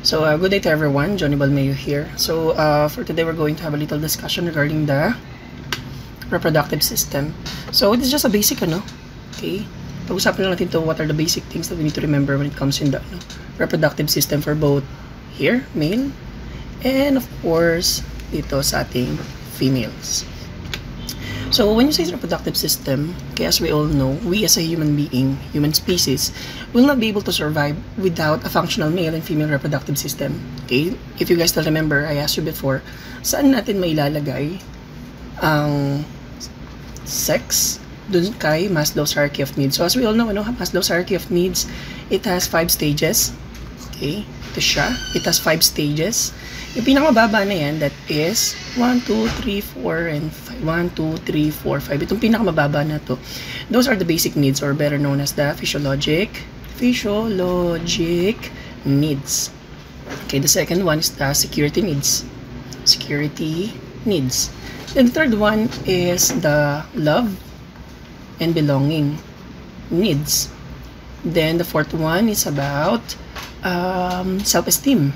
So, good day to everyone. Johnny Balmeo here. So, for today, we're going to have a little discussion regarding the reproductive system. So, it is just a basic, okay? Pag-usapan lang natin to what are the basic things that we need to remember when it comes in the reproductive system for both here, male, and of course, dito sa ating females. So, when you say reproductive system, okay, as we all know, we as a human being, human species, will not be able to survive without a functional male and female reproductive system. Okay? If you guys still remember, I asked you before, saan natin mailalagay ang sex dun kay Maslow's hierarchy of needs? So, as we all know, Maslow's hierarchy of needs, it has 5 stages. Okay? Ito siya. It has 5 stages. Yung pinakamababa na yan, that is 1, 2, 3, 4, and 5. 1, 2, 3, 4, 5. Itong pinakamababa na to. Those are the basic needs, or better known as the physiologic needs. Okay, the second one is the security needs. Security needs. Then the third one is the love and belonging needs. Then the fourth one is about self-esteem.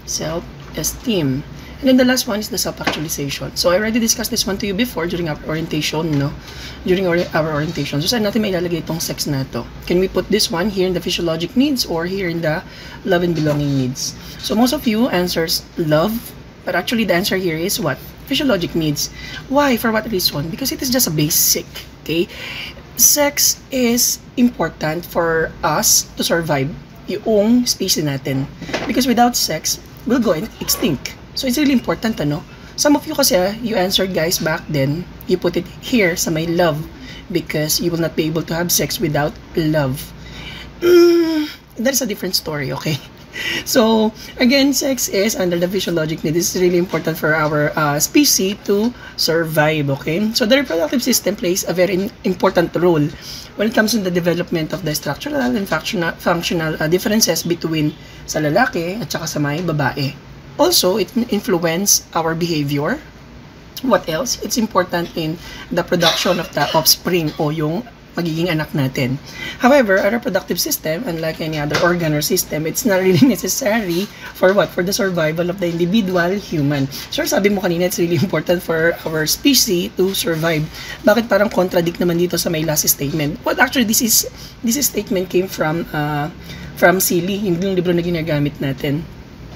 Self-esteem. And then the last one is the self-actualization. So I already discussed this one to you before during our orientation, During our orientation. So saan natin may ilalagay itong sex na to? Can we put this one here in the physiologic needs or here in the love and belonging needs? So most of you answers love, but actually the answer here is what? Physiologic needs. Why? For what reason? Because it is just a basic, okay? Sex is important for us to survive yung species natin. Because without sex, we'll go extinct. So it's really important, Some of you kasi, you answered guys back then, you put it here sa may love because you will not be able to have sex without love. That's a different story, okay? So, again, sex is under the physiologic need. This is really important for our species to survive, okay? So, the reproductive system plays a very important role when it comes to the development of the structural and functional differences between sa lalaki at saka sa may babae. Also, it influences our behavior. What else? It's important in the production of the offspring o yung magiging anak natin. However, a reproductive system, unlike any other organ or system, it's not really necessary for what? For the survival of the individual human. Sure, sabi mo kanina, it's really important for our species to survive. Bakit parang contradict naman dito sa may last statement? Well, actually, this statement came from Seeley, yung libro na ginagamit natin.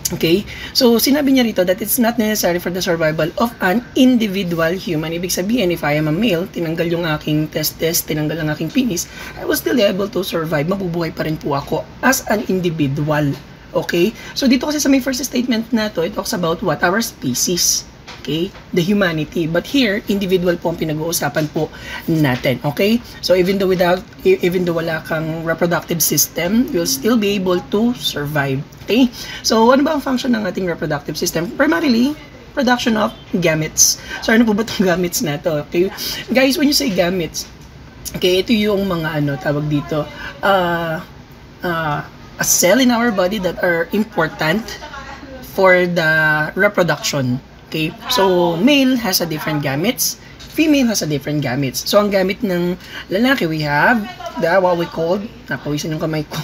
Okay? So, sinabi niya rito that it's not necessary for the survival of an individual human. Ibig sabihin, if I am a male, tinanggal yung aking testes, tinanggal ang aking penis, I was still able to survive. Mabubuhay pa rin po ako as an individual. Okay? So, dito kasi sa may first statement na to, it talks about what? Our species. Okay? The humanity. But here, individual po ang pinag-uusapan po natin. Okay? So, even though wala kang reproductive system, you'll still be able to survive. Okay? So, ano ba ang function ng ating reproductive system? Primarily, production of gametes. So, ano po ba itong gametes na to? Okay? Guys, when you say gametes, okay, ito yung mga tawag dito, a cell in our body that are important for the reproduction. Okay? So, male has a different gametes, female has a different gametes. So, ang gamit ng lalaki, we have what we call, napawisan yung kamay ko,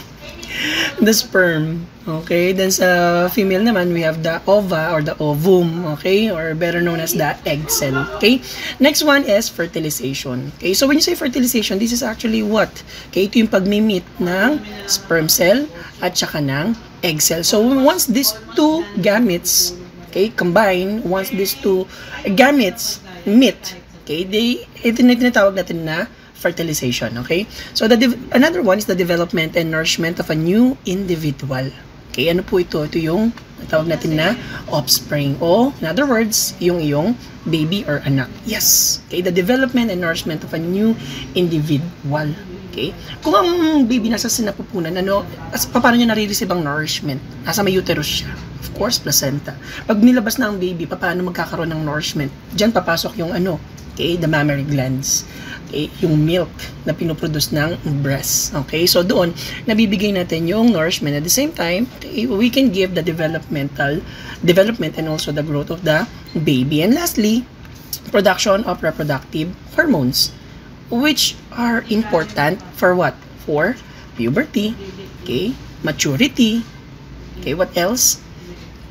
the sperm. Okay? Then sa female naman, we have the ova or the ovum. Okay? Or better known as the egg cell. Okay? Next one is fertilization. Okay? So when you say fertilization, this is actually what? Okay? Ito yung pag-meet ng sperm cell at saka ng egg cell. So once these two gametes, okay, combine, once these two gametes meet, okay, ito na tinatawag natin na fertilization, okay? So, another one is the development and nourishment of a new individual. Okay, ano po ito? Ito yung tawag natin na offspring. O, in other words, yung iyong baby or anak. Yes. Okay, the development and nourishment of a new individual. Okay? Kung ang baby nasa sinapupunan, paano niya nare-receive ang nourishment? Nasa may uterus siya. Of course, placenta. Pag nilabas na ang baby, paano magkakaroon ng nourishment? Diyan papasok yung okay, the mammary glands. Okay, yung milk na pinoproduce ng breast. Okay, so doon, nabibigay natin yung nourishment. At the same time, okay, we can give the development and also the growth of the baby. And lastly, production of reproductive hormones, which are important for what? For puberty, okay, maturity, Okay, what else?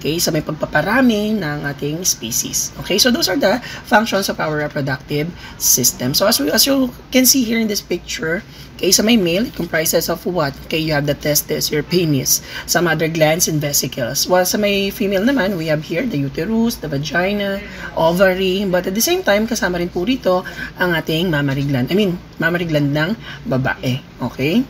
Okay, sa may pagpaparami ng ating species. Okay, so those are the functions of our reproductive system. So as you can see here in this picture, okay, sa may male, it comprises of what? Okay, you have the testes, your penis, some other glands and vesicles. While sa may female naman, we have here the uterus, the vagina, ovary, but at the same time, kasama rin po rito ang ating mammary gland. Mammary gland ng babae. Okay?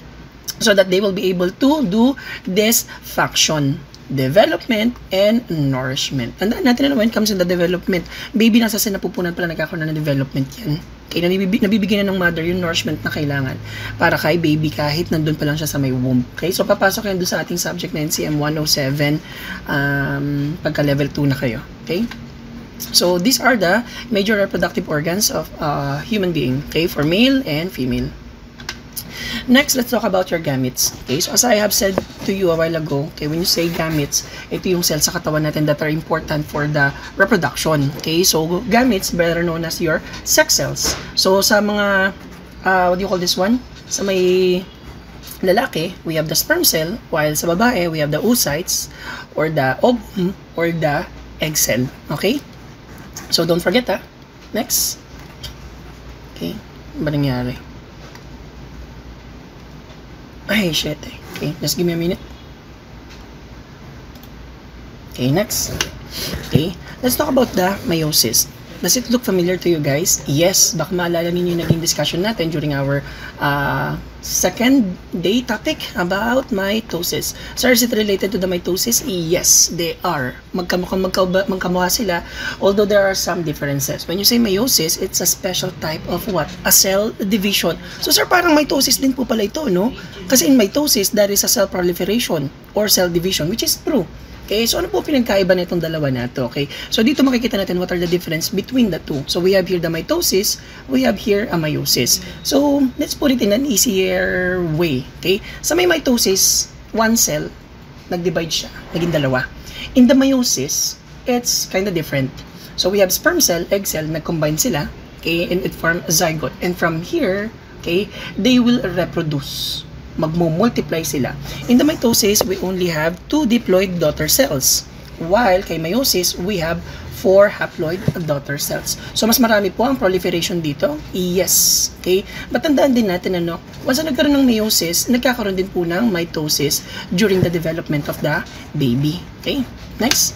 So that they will be able to do this function. Development and nourishment. Tandaan natin na when it comes to the development, baby nasa sinapupunan pala nagkakaroon na ng development yan. Kaya nabibigyan na ng mother yung nourishment na kailangan para kay baby kahit nandun pa lang siya sa may womb. Okay? So papasok yan doon sa ating subject na NCM 107 pagka level 2 na kayo. Okay? So these are the major reproductive organs of human being. Okay? For male and female. Next, let's talk about your gametes. Okay, so as I have said to you a while ago, okay, when you say gametes, ito yung cells sa katawan natin that are important for the reproduction. Okay, so gametes, better known as your sex cells. So sa mga, what do you call this one? Sa may lalaki, we have the sperm cell, while sa babae, we have the oocytes, or the ovum, or the egg cell. Okay? So don't forget ha. Next. Okay, ano ba nangyari? Ay, shit. Okay, just give me a minute. Okay, next. Okay, let's talk about the meiosis. Does it look familiar to you guys? Yes, baka maalala ninyo yung naging discussion natin during our second day topic about mitosis. So is it related to the mitosis? Yes, they are. Magkamukha sila, although there are some differences. When you say meiosis, it's a special type of what? A cell division. So sir, parang mitosis din po pala ito, no? Kasi in mitosis, there is a cell proliferation or cell division, which is true. Okay, so ano po pinagkaiba na itong dalawa na ito? Okay, so dito makikita natin what are the difference between the two. So we have here the mitosis, we have here a meiosis. So let's put it in an easier way. Okay, sa may mitosis, one cell, nag-divide siya, naging dalawa. In the meiosis, it's kind of different. So we have sperm cell, egg cell, nag-combine sila, okay, and it form a zygote. And from here, okay, they will reproduce. Magmo-multiply sila. In the mitosis, we only have 2 diploid daughter cells. While kay meiosis, we have 4 haploid daughter cells. So, mas marami po ang proliferation dito? Yes. Okay? But tandaan din natin, once na nagkaroon ng meiosis, nagkakaroon din po ng mitosis during the development of the baby. Okay? Next.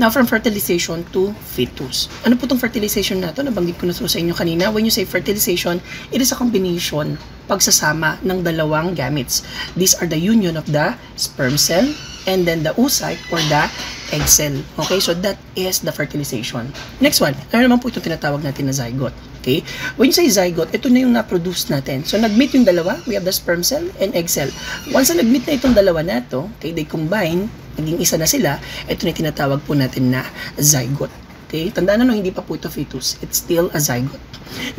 Now, from fertilization to fetus. Ano po itong fertilization na ito? Nabanggit ko na sa inyo kanina. When you say fertilization, it is a combination, pagsasama ng dalawang gametes. These are the union of the sperm cell and then the oocyte or the egg cell. Okay, so that is the fertilization. Next one, ano naman po itong tinatawag natin na zygote? Okay, when you say zygote, ito na yung na-produce natin. So, nag-meet yung dalawa, we have the sperm cell and egg cell. Once na nag-meet na itong dalawa na ito, okay, they combine, naging isa na sila, ito na tinatawag po natin na zygote. Okay, tandaan na hindi pa po ito fetus, it's still a zygote.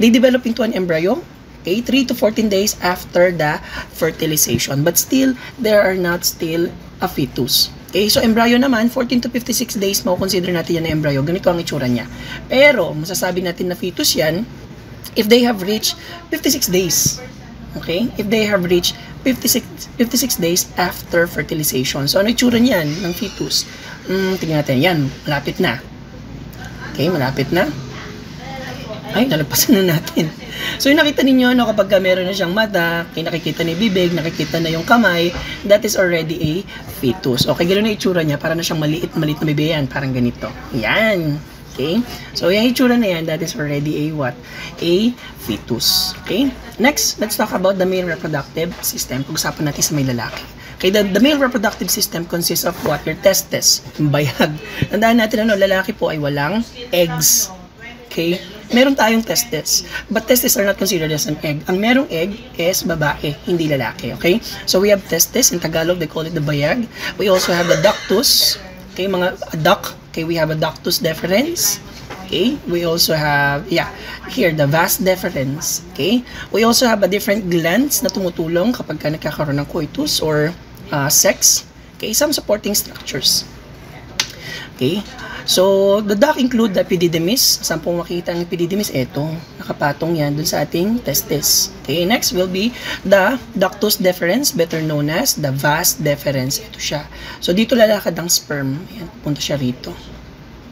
They develop into an embryo, okay, 3 to 14 days after the fertilization. But still, they are not still a fetus. Okay, so embryo naman, 14 to 56 days, mako-consider natin yan na embryo. Ganito ang itsura niya. Pero, masasabi natin na fetus yan, if they have reached 56 days. Okay? If they have reached 56 days after fertilization. So, ano itsura niyan ng fetus? Tingnan natin. Yan, malapit na. Okay, malapit na. Ay, nalagpasan na natin. So, yung nakita ninyo, kapag meron na siyang mata, nakikita na yung bibig, nakikita na yung kamay, that is already a fetus. Okay, gano'n na itsura niya, para na siyang maliit na bibig yan, parang ganito. Yan. Okay? So, yung itsura na yan, that is already a what? A fetus. Okay? Next, let's talk about the male reproductive system. Pag-usapan natin sa may lalaki. Okay, the male reproductive system consists of what? Your testes, yung bayag. Tandaan natin, lalaki po ay walang eggs. Okay? Meron tayong testes, but testes are not considered as an egg. Ang merong egg is babae, hindi lalaki. Okay? So we have testes, in Tagalog they call it the bayag. We also have the ductus. Okay, a duct. Okay, we have a ductus deferens. Okay, we also have, here the vas deferens. Okay, we also have a different glands na tumutulong kapag nagkakaroon ng coitus or sex. Okay, some supporting structures. Okay, So, the duct include the epididymis. Saan po makita ang epididymis? Ito, nakapatong yan dun sa ating testis. Okay, next will be the ductus deferens, better known as the vas deferens. Ito siya. So, dito lalakad ang sperm. Ayan, pupunta siya rito.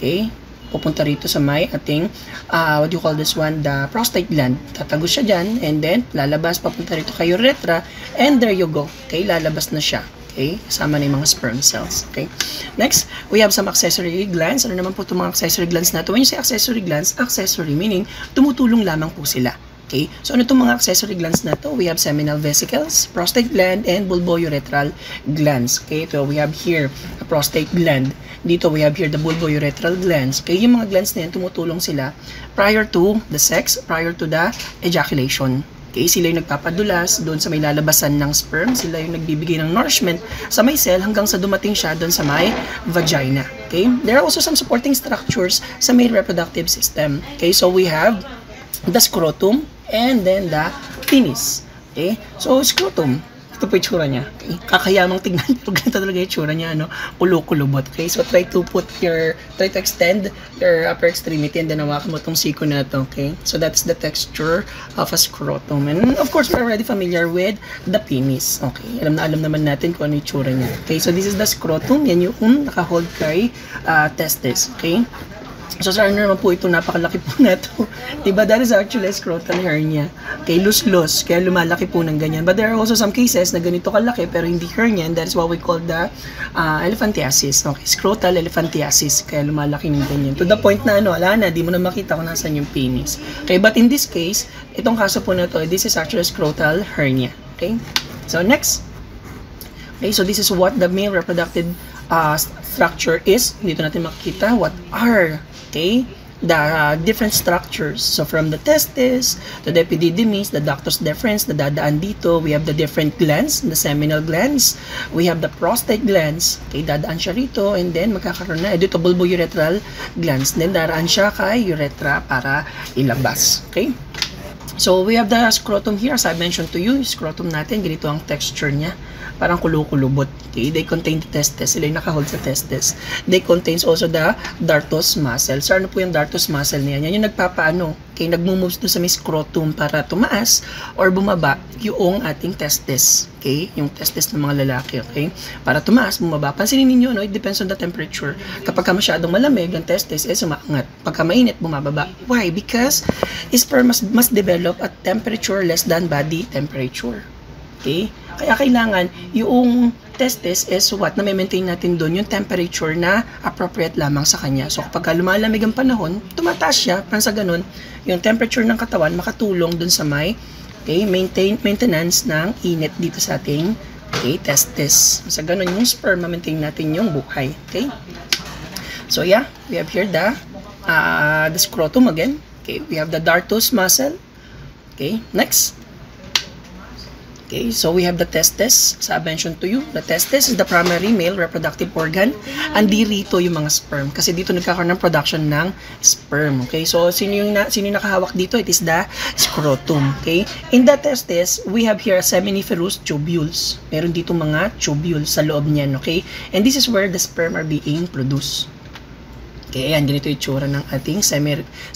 Okay, pupunta rito sa may ating, what do you call this one, the prostate gland. Tatagos siya dyan, and then, lalabas, papunta rito kay urethra, and there you go. Okay, lalabas na siya. Okay, kasama na yung mga sperm cells. Okay, next, we have some accessory glands. Ano naman po itong mga accessory glands na ito? When you say accessory glands, accessory meaning tumutulong lamang po sila. Okay, so ano itong mga accessory glands na ito? We have seminal vesicles, prostate gland, and bulbourethral glands. Okay, so we have here a prostate gland. Dito we have here the bulbourethral glands. Okay, yung mga glands na yan, tumutulong sila prior to the sex, prior to the ejaculation. Okay, sila yung nagpapadulas doon sa may lalabasan ng sperm. Sila yung nagbibigay ng nourishment sa may cell hanggang sa dumating siya doon sa may vagina. Okay, there are also some supporting structures sa male reproductive system. Okay, so we have the scrotum and then the penis. Okay, so scrotum, ito po yung tsura niya. Okay, kakayamang tignan, pero ganito talaga yung tsura niya, ano, kulo-kulubot. Okay, so try to extend your upper extremity and then hawakan mo itong siko na ito. Okay, so that's the texture of a scrotum. And of course, we're already familiar with the penis. Okay, alam naman natin kung ano yung tsura niya. Okay, so this is the scrotum. Yan yung nakahold kay testis. Okay, so sa ano naman po ito, napakalaki po na ito. Diba, that is actually a scrotal hernia. Okay, lus-lus, kaya lumalaki po ng ganyan. But there are also some cases na ganito kalaki pero hindi hernia, and that is what we call the elephantiasis. Okay, scrotal elephantiasis, kaya lumalaki ng ganyan. To the point na ano, ala na, di mo na makita kung nasan yung penis. Okay, but in this case, itong kaso po na ito, this is actually a scrotal hernia. Okay, so next. Okay, so this is what the male reproductive structure is. Dito natin makikita what are, okay, the different structures. So from the testis, to the epididymis, the ductus deferens, the dadaan dito, we have the different glands, the seminal glands, we have the prostate glands, okay, dadaan siya rito, and then magkakaroon na, dito bulbourethral glands, then daraan siya kay urethra para ilabas. Okay, so we have the scrotum here, as I mentioned to you, yung scrotum natin, ganito ang texture niya. Parang kulo-kulubot. Okay? They contain the testes. Sila yung nakahold sa testes. They contains also the dartos muscle. So, ano po yung dartos muscle niya? Yan yung nagpapaano. Okay? Nagmo-moves doon sa may scrotum para tumaas or bumaba yung ating testes. Okay? Yung testes ng mga lalaki. Okay? Para tumaas, bumaba. Pansinin ninyo, no? It depends on the temperature. Kapag ka masyadong malamig, yung testes sumaangat. Pagka mainit, bumababa. Why? Because sperm must develop at temperature less than body temperature. Okay? Kaya kailangan yung testis is what na maintain natin doon yung temperature na appropriate lamang sa kanya. So kapag lumalamig ang panahon, tumataas siya, para sa ganun, yung temperature ng katawan makatulong doon sa may, okay, maintenance ng init dito sa ating, okay, testis. Sa ganun yung sperm, maintain natin yung buhay. Okay? So yeah, we have here the scrotum again. Okay, we have the dartos muscle. Okay, next. Okay, so we have the testes. As I mentioned to you, the testes is the primary male reproductive organ. Andi rito yung mga sperm. Kasi dito nagkakaroon ng production ng sperm. Okay, so sino yung nakahawak dito? It is the scrotum. Okay, in the testes, we have here seminiferous tubules. Meron dito mga tubules sa loob niyan. Okay, and this is where the sperm are being produced. Okay, ayan, ganito yung tsura ng ating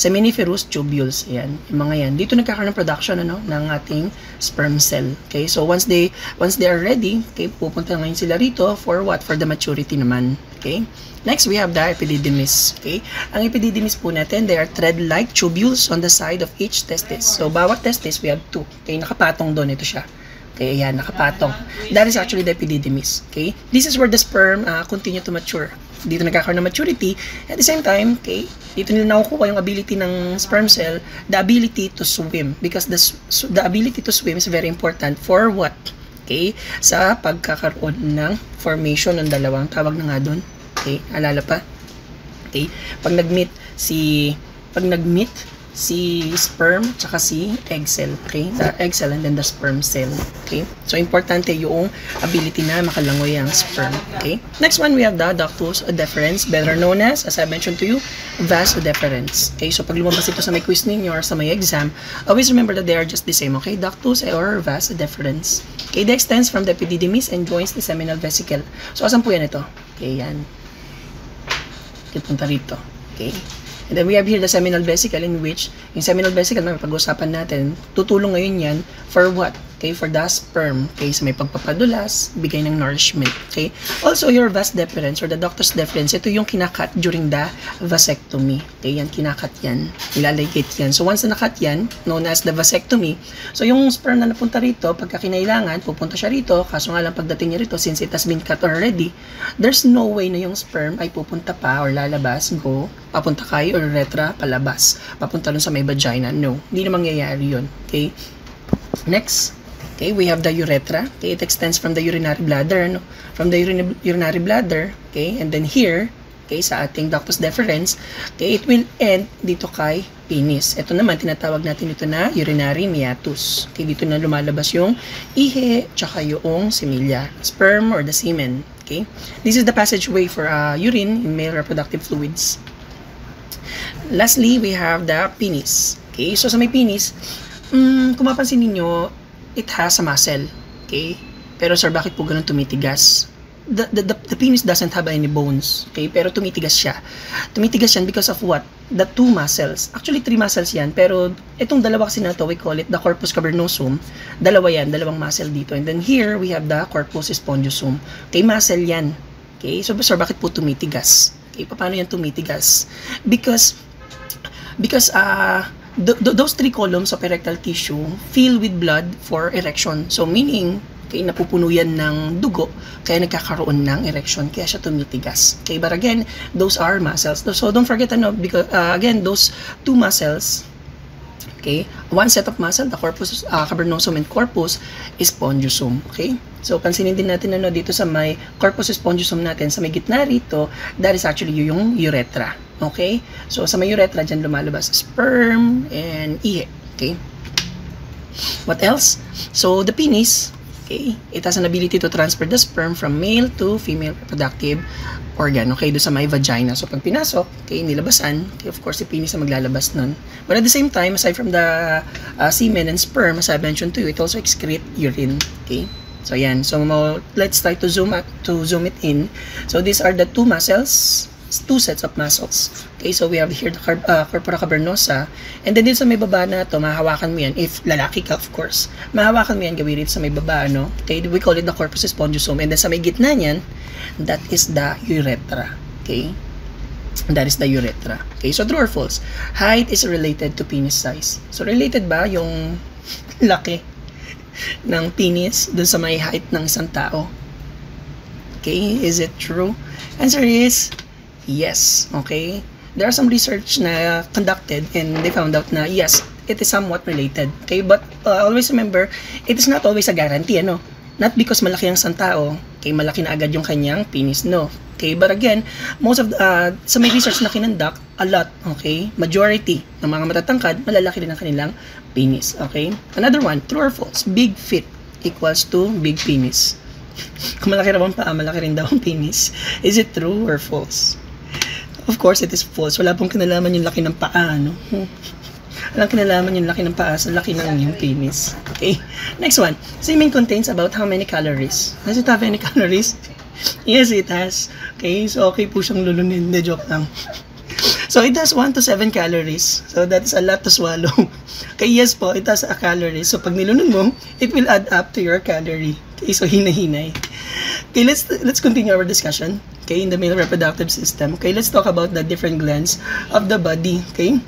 seminiferous tubules. Ayan, yung mga yan. Dito nagkakaroon ng production ng ating sperm cell. Okay, so once they are ready, okay, pupunta ngayon sila rito for what? For the maturity naman. Okay, next we have the epididymis. Okay, ang epididymis po natin, they are thread-like tubules on the side of each testis. So bawat testis, we have two. Okay, nakapatong doon, ito siya. Okay, ayan, nakapatong. That is actually the epididymis. Okay, this is where the sperm continue to mature. Dito nagkakaroon ng maturity. At the same time, okay, dito nila nakukuha yung ability ng sperm cell, the ability to swim. Because the ability to swim is very important for what? Okay, sa pagkakaroon ng formation ng dalawang, tawag na nga doon. Okay, alala pa? Okay, pag nag-meet si sperm tsaka si egg cell. Okay, the egg cell and then the sperm cell. Okay, so importante yung ability na makalangoy ang sperm. Okay, next one we have the ductus deferens, better known as I mentioned to you, vas deferens. Okay, so pag lumabas ito sa may quiz ninyo or sa may exam, always remember that they are just the same. Okay, ductus or vas deferens. Okay, they extends from the epididymis and joins the seminal vesicle. So asan po yan ito? Okay, yan. punta rito. Okay? And then we have here the seminal vesicle, in which yung seminal vesicle na pag-usapan natin, tutulong ngayon yan for what? Okay, for the sperm. Okay, so may pagpapadulas, bigay ng nourishment. Okay, also your vas deferens or the ductus deferens, ito yung kinakat during the vasectomy. Okay, yan, kinakat yan, ilaligate yan. So once na nakat yan, known as the vasectomy, so yung sperm na napunta rito, pagka kinailangan, pupunta siya rito, kaso nga lang pagdating niya rito, since it has been cut already, there's no way na yung sperm ay pupunta pa or lalabas, papunta kay urethra, palabas, papunta dun sa may vagina. No, hindi na mangyayari yun. Okay, next. Okay, we have the urethra. Okay, it extends from the urinary bladder, no? From the urinary bladder, okay, and then here, okay, sa ating ductus deferens, okay, it will end dito kay penis. Ito naman, tinatawag natin ito na urinary meatus. Okay, dito na lumalabas yung ihe, tsaka yung semilla, sperm or the semen. Okay, this is the passageway for urine in male reproductive fluids. Lastly, we have the penis. Okay, so sa may penis, kung mapansin ninyo, it has a muscle, okay? Pero sir, bakit po ganun tumitigas? The penis doesn't have any bones, okay? Pero tumitigas siya. Tumitigas yan because of what? The two muscles. Actually, 3 muscles yan. Pero itong dalawa kasi na to, we call it the corpus cavernosum. Dalawa yan, dalawang muscle dito. And then here, we have the corpus spongiosum. Okay, muscle yan. Okay, so sir, bakit po tumitigas? Okay, paano yan tumitigas? Because those 3 columns of erectile tissue fill with blood for erection. So meaning, okay, napupuno yan ng dugo, kaya nagkakaroon ng erection, kaya siya tumitigas. Okay, but again, those are muscles. So don't forget, because again, those 2 muscles, okay, one set of muscle, the corpus cavernosum and corpus spongiosum. Okay, so pansinin din natin dito sa may corpus spongiosum natin, sa may gitna rito, that is actually yung urethra. Okay, so sa may urethra dyan lumalabas sperm and ihe. Okay, what else? So the penis, okay, it has an ability to transfer the sperm from male to female reproductive organ, okay, doon sa may vagina. So pag pinasok, okay, nilabasan, okay, of course, si penis na maglalabas nun. But at the same time, aside from the semen and sperm, as I mentioned to you, it also excrete urine. Okay, so yan. So let's try to zoom it in. So these are the 2 muscles, 2 sets of muscles. Okay, so we have here the corpora cavernosa, and then dito sa may baba na to, mahawakan mo yan, if lalaki ka, of course, mahawakan mo yan, gawin sa may baba, no? Okay, we call it the corpus spongiosum, and then sa may gitna niyan, that is the urethra. Okay, that is the urethra. Okay, so true or false? Height is related to penis size. So related ba yung laki ng penis dun sa may height ng isang tao? Okay, is it true? Answer is yes. Okay, there are some research na conducted and they found out na yes, it is somewhat related. Okay, but always remember, it is not always a guarantee, not because malaki ang isang tao, okay, malaki na agad yung kanyang penis, no. Okay, but again, most of sa may research na kinonduct, a lot, okay, majority ng mga matatangkad, malalaki rin ang kanilang penis. Okay, another one, true or false? Big feet equals to big penis. Kung malaki raw ang paa, malaki rin daw ang penis. Is it true or false? Of course, it is false. Wala pong kinalaman yung laki ng paa, no? Walang kinalaman yung laki ng paa sa laki ng yung penis. Okay, next one. Semen contains about how many calories? Does it have any calories? Yes, it has. Okay, so okay po siyang lulunin. Hindi, joke lang. So it has 1 to 7 calories. So that's a lot to swallow. Okay, yes po, it has a calorie. So pag nilunod mo, it will add up to your calorie. Okay, so hina-hinay. Okay, let's continue our discussion. Okay, in the male reproductive system. Okay, let's talk about the different glands of the body. Okay,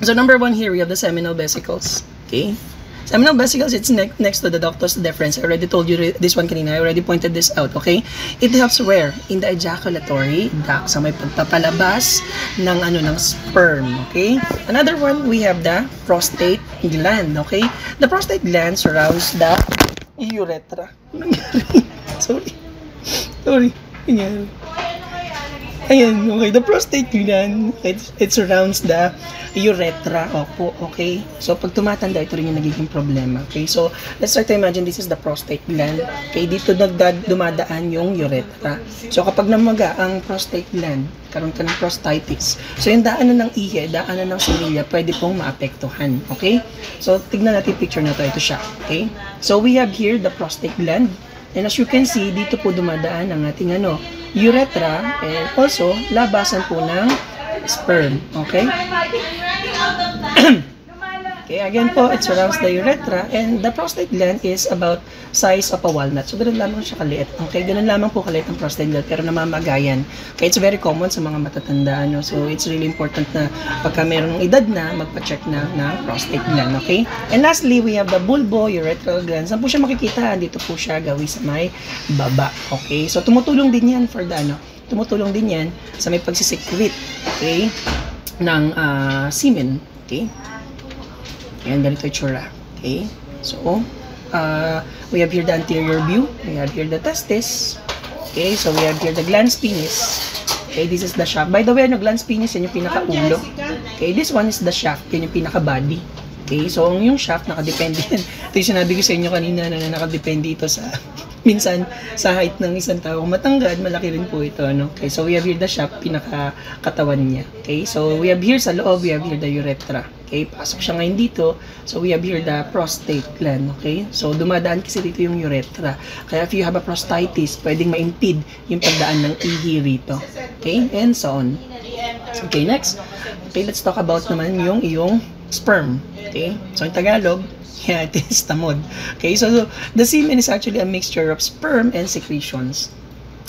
so number 1 here, we have the seminal vesicles. Okay, seminal vesicles, it's next to the ductus deferens. I already told you this one kanina. I already pointed this out. Okay, it helps where? In the ejaculatory duct, sa may pagpapalabas ng ng sperm. Okay, another one, we have the prostate gland. Okay, the prostate gland surrounds the urethra. sorry Ayan, okay, the prostate gland, it surrounds the urethra. Opo, okay. So, pag tumatanda, ito rin yung nagiging problema. Okay, so, let's try to imagine this is the prostate gland. Okay, dito dumadaan yung urethra. So, kapag namaga ang prostate gland, karoon ka ng prostatitis. So, yung daanan ng ihe, daanan ng semilla, pwede pong maapektuhan. Okay? So, tignan natin picture na to. Ito siya. Okay? So, we have here the prostate gland. And as you can see, dito po dumadaan ang ating urethra and also labasan po ng sperm. Okay? Okay, again po, it surrounds the urethra and the prostate gland is about size of a walnut. So, ganun lamang siya kaliit. Okay, ganun lamang po kaliit ang prostate gland pero namamagayan. Okay, it's very common sa mga matatanda. So, it's really important na pagka mayroong edad na, magpa-check na ng prostate gland. Okay? And lastly, we have the bulbourethral gland. Saan po siya makikita? Dito po siya gawin sa may baba. Okay? So, tumutulong din yan for the tumutulong din yan sa may pagsisecrete, okay, ng semen. Okay? Ayan, ganito yung tsura. Okay? So, we have here the anterior view. We have here the testis. Okay? So, we have here the glans penis. Okay? This is the shaft. By the way, glans penis, yan yung pinaka-ulo. Okay? This one is the shaft. Yan yung pinaka-body. Okay? So, yung shaft, nakadepende yan. Ito yung sinabi ko sa inyo kanina na nakadepende ito sa minsan sa height ng isang tao. Matangkad, malaki rin po ito. Okay? So, we have here the shaft, pinaka-katawan niya. Okay? So, we have here sa loob, we have here the urethra. Okay, pasok siya ngayon dito. So, we have here the prostate gland. Okay? So, dumadaan kasi dito yung urethra. Kaya if you have a prostatitis, pwedeng ma-impede yung pagdaan ng ihi rito. Okay? And so on. Okay, next. Okay, let's talk about naman yung iyong sperm. Okay? So, in Tagalog, yeah, it is tamod. Okay? So, the semen is actually a mixture of sperm and secretions.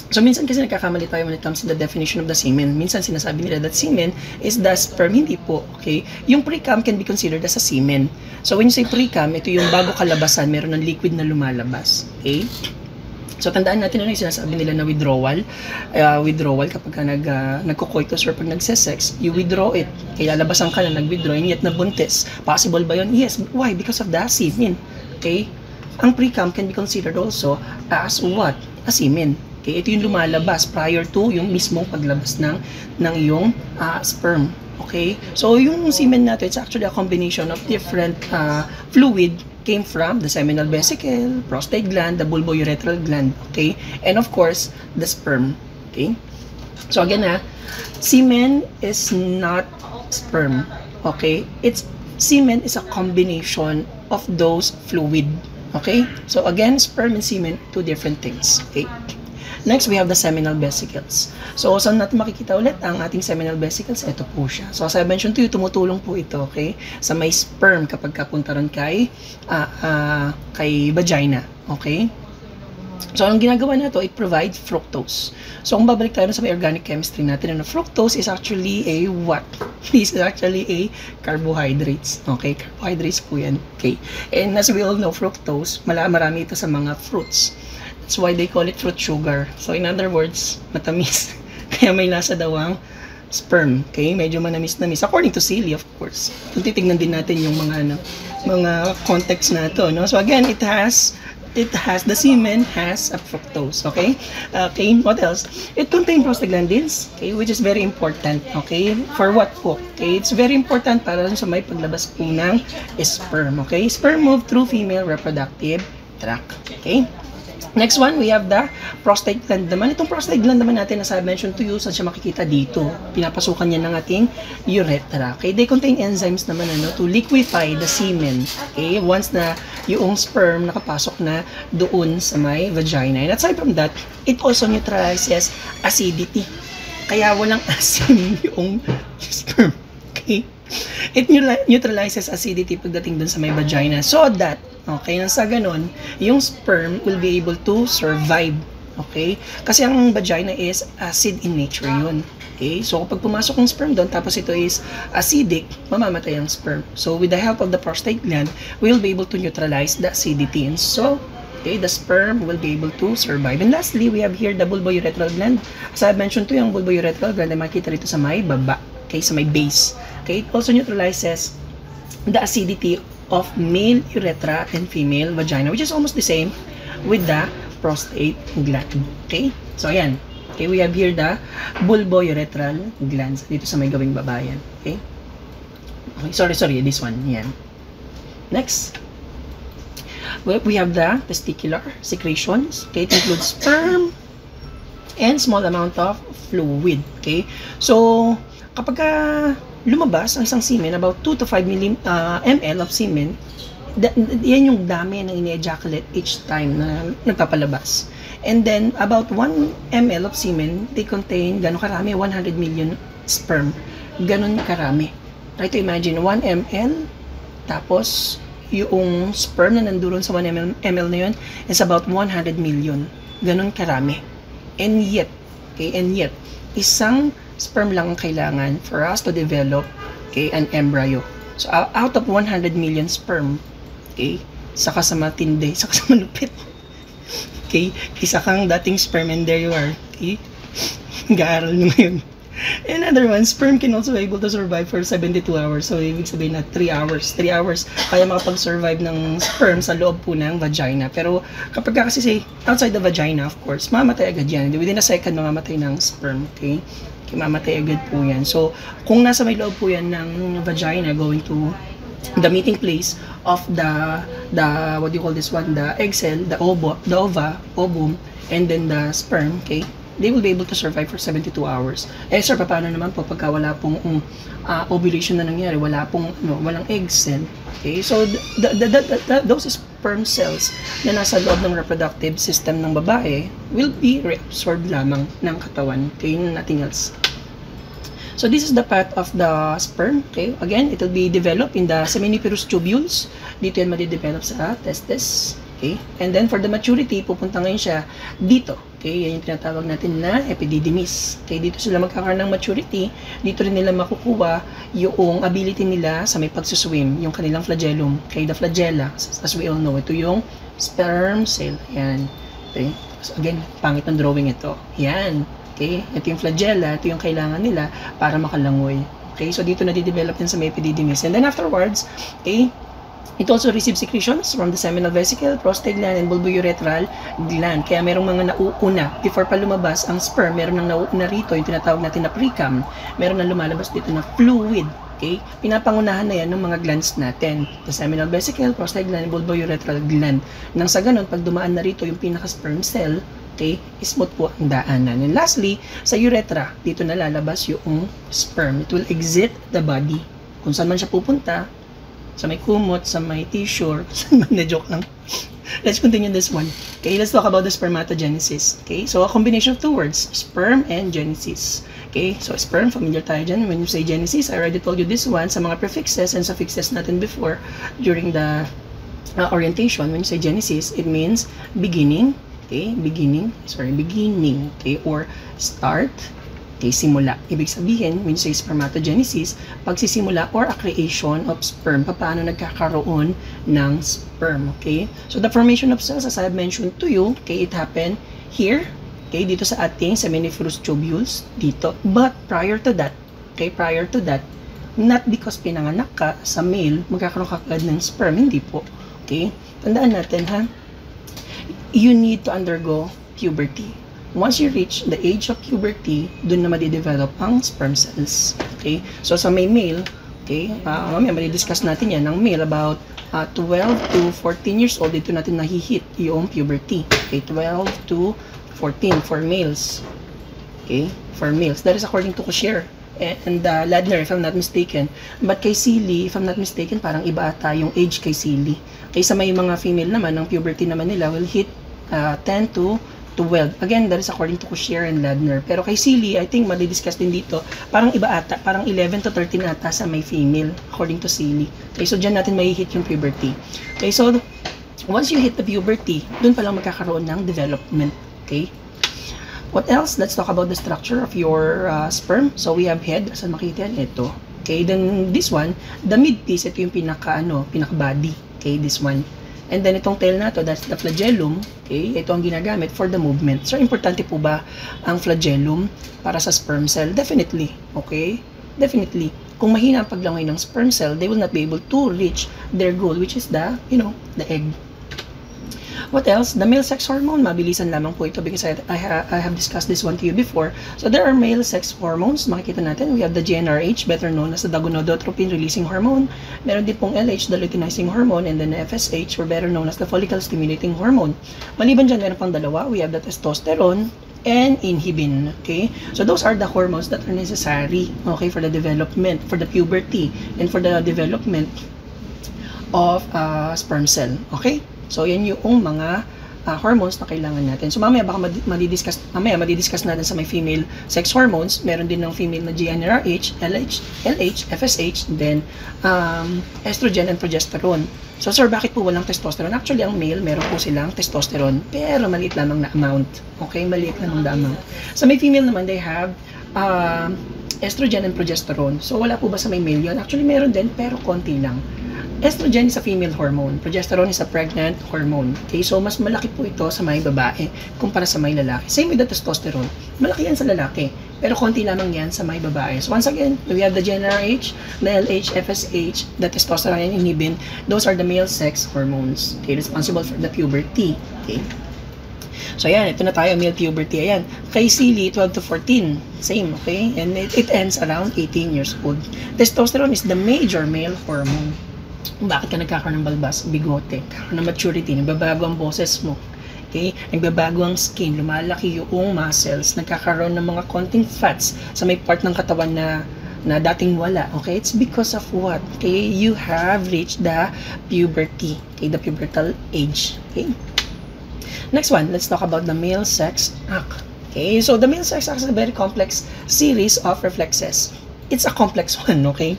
So, minsan kasi nagkakamali tayo when it comes to the definition of the semen. Minsan sinasabi nila that semen is the sperm. Hindi po, okay? Yung pre-cum can be considered as a semen. So, when you say pre-cum, ito yung bago kalabasan, meron ng liquid na lumalabas. Okay? So, tandaan natin yung sinasabi nila na withdrawal. Withdrawal kapag ka nagko-coitus or pag nagse-sex, you withdraw it. Kaya labasan ka na nag-withdraw, and yet nabuntis. Possible ba yun? Yes. Why? Because of the semen. Okay? Ang pre-cum can be considered also as what? A semen. Okay, ito yung lumalabas prior to yung mismong paglabas ng iyong sperm. Okay? So, yung semen natin, it's actually a combination of different fluid came from the seminal vesicle, prostate gland, the bulbourethral gland. Okay? And of course, the sperm. Okay? So, again semen is not sperm. Okay? Semen is a combination of those fluid. Okay? So, again, sperm and semen, two different things. Okay? Next, we have the seminal vesicles. So, saan natin makikita ulit ang ating seminal vesicles? Ito po siya. So, as I mentioned to you, tumutulong po ito, okay? Sa may sperm kapag kapunta ron kay vagina, okay? So, ang ginagawa na ito, it provides fructose. So, kung babalik tayo sa may organic chemistry natin, fructose is actually a what? This is actually a carbohydrates. Okay? Carbohydrates po yan. Okay? And as we all know, fructose, marami ito sa mga fruits. That's why they call it fruit sugar. So, in other words, matamis. Kaya may lasa daw ang sperm. Okay? Medyo manamis-namis. According to Seeley, of course. Kung titignan din natin yung mga context na ito. No? So, again, the semen has a fructose. Okay? Okay, what else? It contains prostaglandins, okay, which is very important. Okay? For what po? Okay? It's very important para sa may paglabas po ng sperm. Okay? Sperm move through female reproductive tract. Okay? Next one, we have the prostate gland naman. Itong prostate gland naman natin, as I mentioned to you, saan siya makikita dito? Pinapasukan niya ng ating urethra. Okay, they contain enzymes naman to liquefy the semen. Okay, once na yung sperm nakapasok na doon sa may vagina. And aside from that, it also neutralizes acidity. Kaya walang asin yung sperm. Okay? It neutralizes acidity pagdating dun sa may vagina so that, okay, nang sa ganon, yung sperm will be able to survive. Okay? Kasi ang vagina is acid in nature yun. Okay? So, kapag pumasok ng sperm doon, tapos ito is acidic, mamamatay ang sperm. So, with the help of the prostate gland, we'll be able to neutralize the acidity. And so, okay, the sperm will be able to survive. And lastly, we have here the bulbourethral gland. As I mentioned to you, ang bulbourethral gland ay makikita rito sa may baba. Okay, sa may base. Okay, it also neutralizes the acidity of male urethra and female vagina, which is almost the same with the prostate gland. Okay, so ayan. Okay, we have here the bulbourethral glands dito sa may gawing babayan. Okay, sorry, this one. Yan. Next, we have the testicular secretions. Okay, it includes sperm and small amount of fluid. Okay, so kapag lumabas ang isang semen, about 2 to 5 ml of semen, yan yung dami ng ini-ejaculate each time na nagpapalabas. And then, about 1 ml of semen, they contain, gano'ng karami? 100 million sperm. Ganon karami. Try to imagine, 1 ml, tapos, yung sperm na nandoon sa 1 ml na yun is about 100 million. Ganon karami. And yet, isang sperm lang ang kailangan for us to develop, an embryo. So, out of 100 million sperm, saka sa matindi, saka sa malupit. Isa kang dating sperm and there you are. Nag-aaral nyo ngayon. Another one, sperm can also be able to survive for 72 hours. So, ibig sabihin na 3 hours. 3 hours kaya makapag-survive ng sperm sa loob po ng vagina. Pero kapag kasi say, outside the vagina, of course, mamatay agad yan. Within a second, mamamatay ng sperm. Mamatay agad po yan. So, kung nasa may loob po yan ng vagina, going to the meeting place of the what do you call this one, the egg cell, the ova, ovum, and then the sperm, they will be able to survive for 72 hours. Sir, paano naman po pagka wala pong ovulation na nangyari, walang egg cell. So those sperm cells na nasa loob ng reproductive system ng babae will be reabsorbed lamang ng katawan. Nothing else. So this is the path of the sperm. Again, it will be developed in the seminiferous tubules. Dito yan madidevelop sa testes. And then for the maturity, pupunta ngayon siya dito. Yan yung tinatawag natin na epididymis. Dito sila magkakaroon ng maturity. Dito rin nila makukuha yung ability nila sa may pagsuswim, yung kanilang flagellum. The flagella, as we all know, ito yung sperm cell. Yan. So again, pangit ng drawing ito. Yan. Ito yung flagella, ito yung kailangan nila para makalangoy. So dito na di-develop din sa may epididymis. And then afterwards, it also receives secretions from the seminal vesicle, prostate gland, and bulbourethral gland. Kaya merong mga nauuna. Before pa lumabas ang sperm, meron nang nauuna rito, yung tinatawag natin na precam. Meron nang lumalabas dito na fluid. Pinapangunahan na yan ng mga glands natin. The seminal vesicle, prostate gland, and bulbourethral gland. Nang sa ganun, pag dumaan na rito yung pinaka-sperm cell, smooth po ang daanan. And lastly, sa urethra, dito na lalabas yung sperm. It will exit the body. Kung saan man siya pupunta, sa may kumot, sa may tissue, na-joke lang. Let's continue this one. Let's talk about the spermatogenesis. So a combination of 2 words, sperm and genesis. So sperm, familiar tayo dyan. When you say genesis, I already told you this one sa mga prefixes and suffixes natin before during the orientation. When you say genesis, it means beginning, beginning, or start, simula. Ibig sabihin, when you say spermatogenesis, pagsisimula or a creation of sperm, paano nagkakaroon ng sperm, So the formation of cells, as I have mentioned to you, it happened here, dito sa ating seminiferous tubules, dito. But prior to that, not because pinanganak ka sa male, magkakaroon ka agad ng sperm, hindi po. Tandaan natin, you need to undergo puberty. Once you reach the age of puberty, dun na madidevelop ang sperm cells. So sa may male, mamaya madi-discuss natin yan, ng male about 12 to 14 years old, dito natin nahihit yung puberty. 12 to 14 for males. For males. That is according to Cochere and Ladner, if I'm not mistaken. But kay Seeley, if I'm not mistaken, parang iba ata yung age kay Seeley. Sa may mga female naman, ang puberty naman nila will hit 10 to 12. Again, that is according to Cochere and Ladner. Pero kay Seeley, I think madi-discuss din dito, parang iba ata, parang 11 to 13 ata sa may female, according to Seeley. So dyan natin may hit yung puberty. So once you hit the puberty, dun pa lang magkakaroon ng development. What else? Let's talk about the structure of your sperm. So we have head, saan makita yan? Ito. Then this one, the mid-piece, ito yung pinaka-body. This one. And then itong tail na to, that's the flagellum. Ito ang ginagamit for the movement. So importante po ba ang flagellum para sa sperm cell? Definitely. Definitely. Kung mahina ang paglangoy ng sperm cell, they will not be able to reach their goal, which is the egg. What else? The male sex hormone, mabilisan lamang po ito because I have discussed this one to you before. So there are male sex hormones, makikita natin. We have the GnRH, better known as the gonadotropin releasing hormone. Meron din pong LH, the luteinizing hormone, and then the FSH, or better known as the follicle stimulating hormone. Maliban dyan, meron pang dalawa. We have the testosterone and inhibin. So those are the hormones that are necessary, for the development, for the puberty, and for the development of sperm cell. Okay? So, yan yung mga hormones na kailangan natin. So, mamaya baka madidiscuss natin sa may female sex hormones. Meron din ng female na GnRH, LH, FSH, then estrogen and progesterone. So, sir, bakit po walang testosterone? Actually, ang male, meron po silang testosterone, pero maliit lamang na amount. Okay? Maliit lamang na amount. Sa may female naman, they have estrogen and progesterone. So, wala po ba sa may male yun? Actually, meron din, pero konti lang. Estrogen is a female hormone. Progesterone is a pregnant hormone. Okay, so mas malaki po ito sa may babae kumpara sa may lalaki. Same with the testosterone. Malaki yan sa lalaki, pero konti lamang yan sa may babae. So once again, we have the GnRH, the LH, FSH, the testosterone and inhibin. Those are the male sex hormones. Okay, responsible for the puberty. Okay. So ayan, ito na tayo, male puberty. Ayan, kay Silly, 12 to 14. Same, okay? And it ends around 18 years old. Testosterone is the major male hormone. Bakit ka nagkakaroon ng balbas, bigote, ng maturity, nagbabago ang boses mo, okay? Nagbabago ang skin, lumalaki yung muscles, nagkakaroon ng mga konting fats sa may part ng katawan na dating wala, okay? It's because of what? Okay, you have reached the puberty, okay, the pubertal age, okay? Next one, let's talk about the male sex act. Okay, so the male sex act is a very complex series of reflexes. It's a complex one, okay?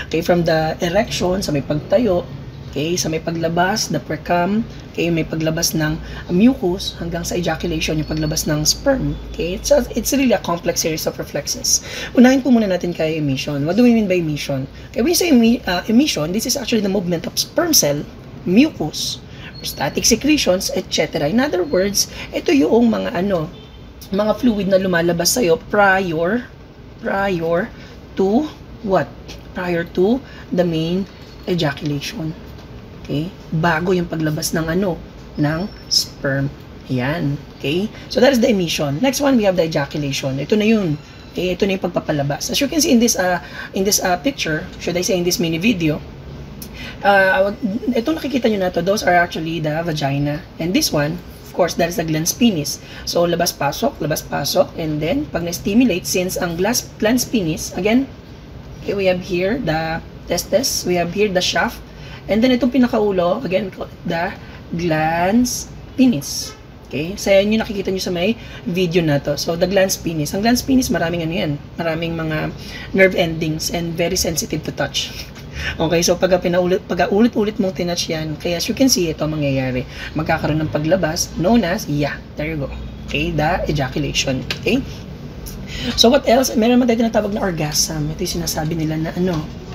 Okay, from the erection, sa may pagtayo, okay, sa may paglabas, the precum, okay, may paglabas ng mucus, hanggang sa ejaculation, yung paglabas ng sperm. Okay, it's really a complex series of reflexes. Unahin po muna natin kay emission. What do we mean by emission? Okay, when you say emission, this is actually the movement of sperm cell, mucus, prostatic secretions, etc. In other words, ito yung mga mga fluid na lumalabas sa'yo prior to what? Prior to the main ejaculation. Okay? Bago yung paglabas ng ng sperm. Ayan. Okay? So that is the emission. Next one, we have the ejaculation. Ito na yun. Okay? Ito na yung pagpapalabas. As you can see in this picture, should I say in this mini video, itong nakikita nyo na to, those are actually the vagina. And this one, of course, that is the glans penis. So, labas-pasok, and then, pag na-stimulate, since ang glans penis, again, okay, we have here the testes, we have here the shaft, and then itong pinakaulo, again, we call it the glans penis. Okay? So, yan yung nakikita nyo sa may video na to. So, the glans penis. Ang glans penis, maraming maraming mga nerve endings and very sensitive to touch. Okay, so pag ulit-ulit mong tinouch yan, kaya as you can see, ito mangyayari. Magkakaroon ng paglabas, known as, there you go. Okay, the ejaculation. Okay? So what else? Meron naman tayo tinatawag na orgasm. Ito yung sinasabi nila na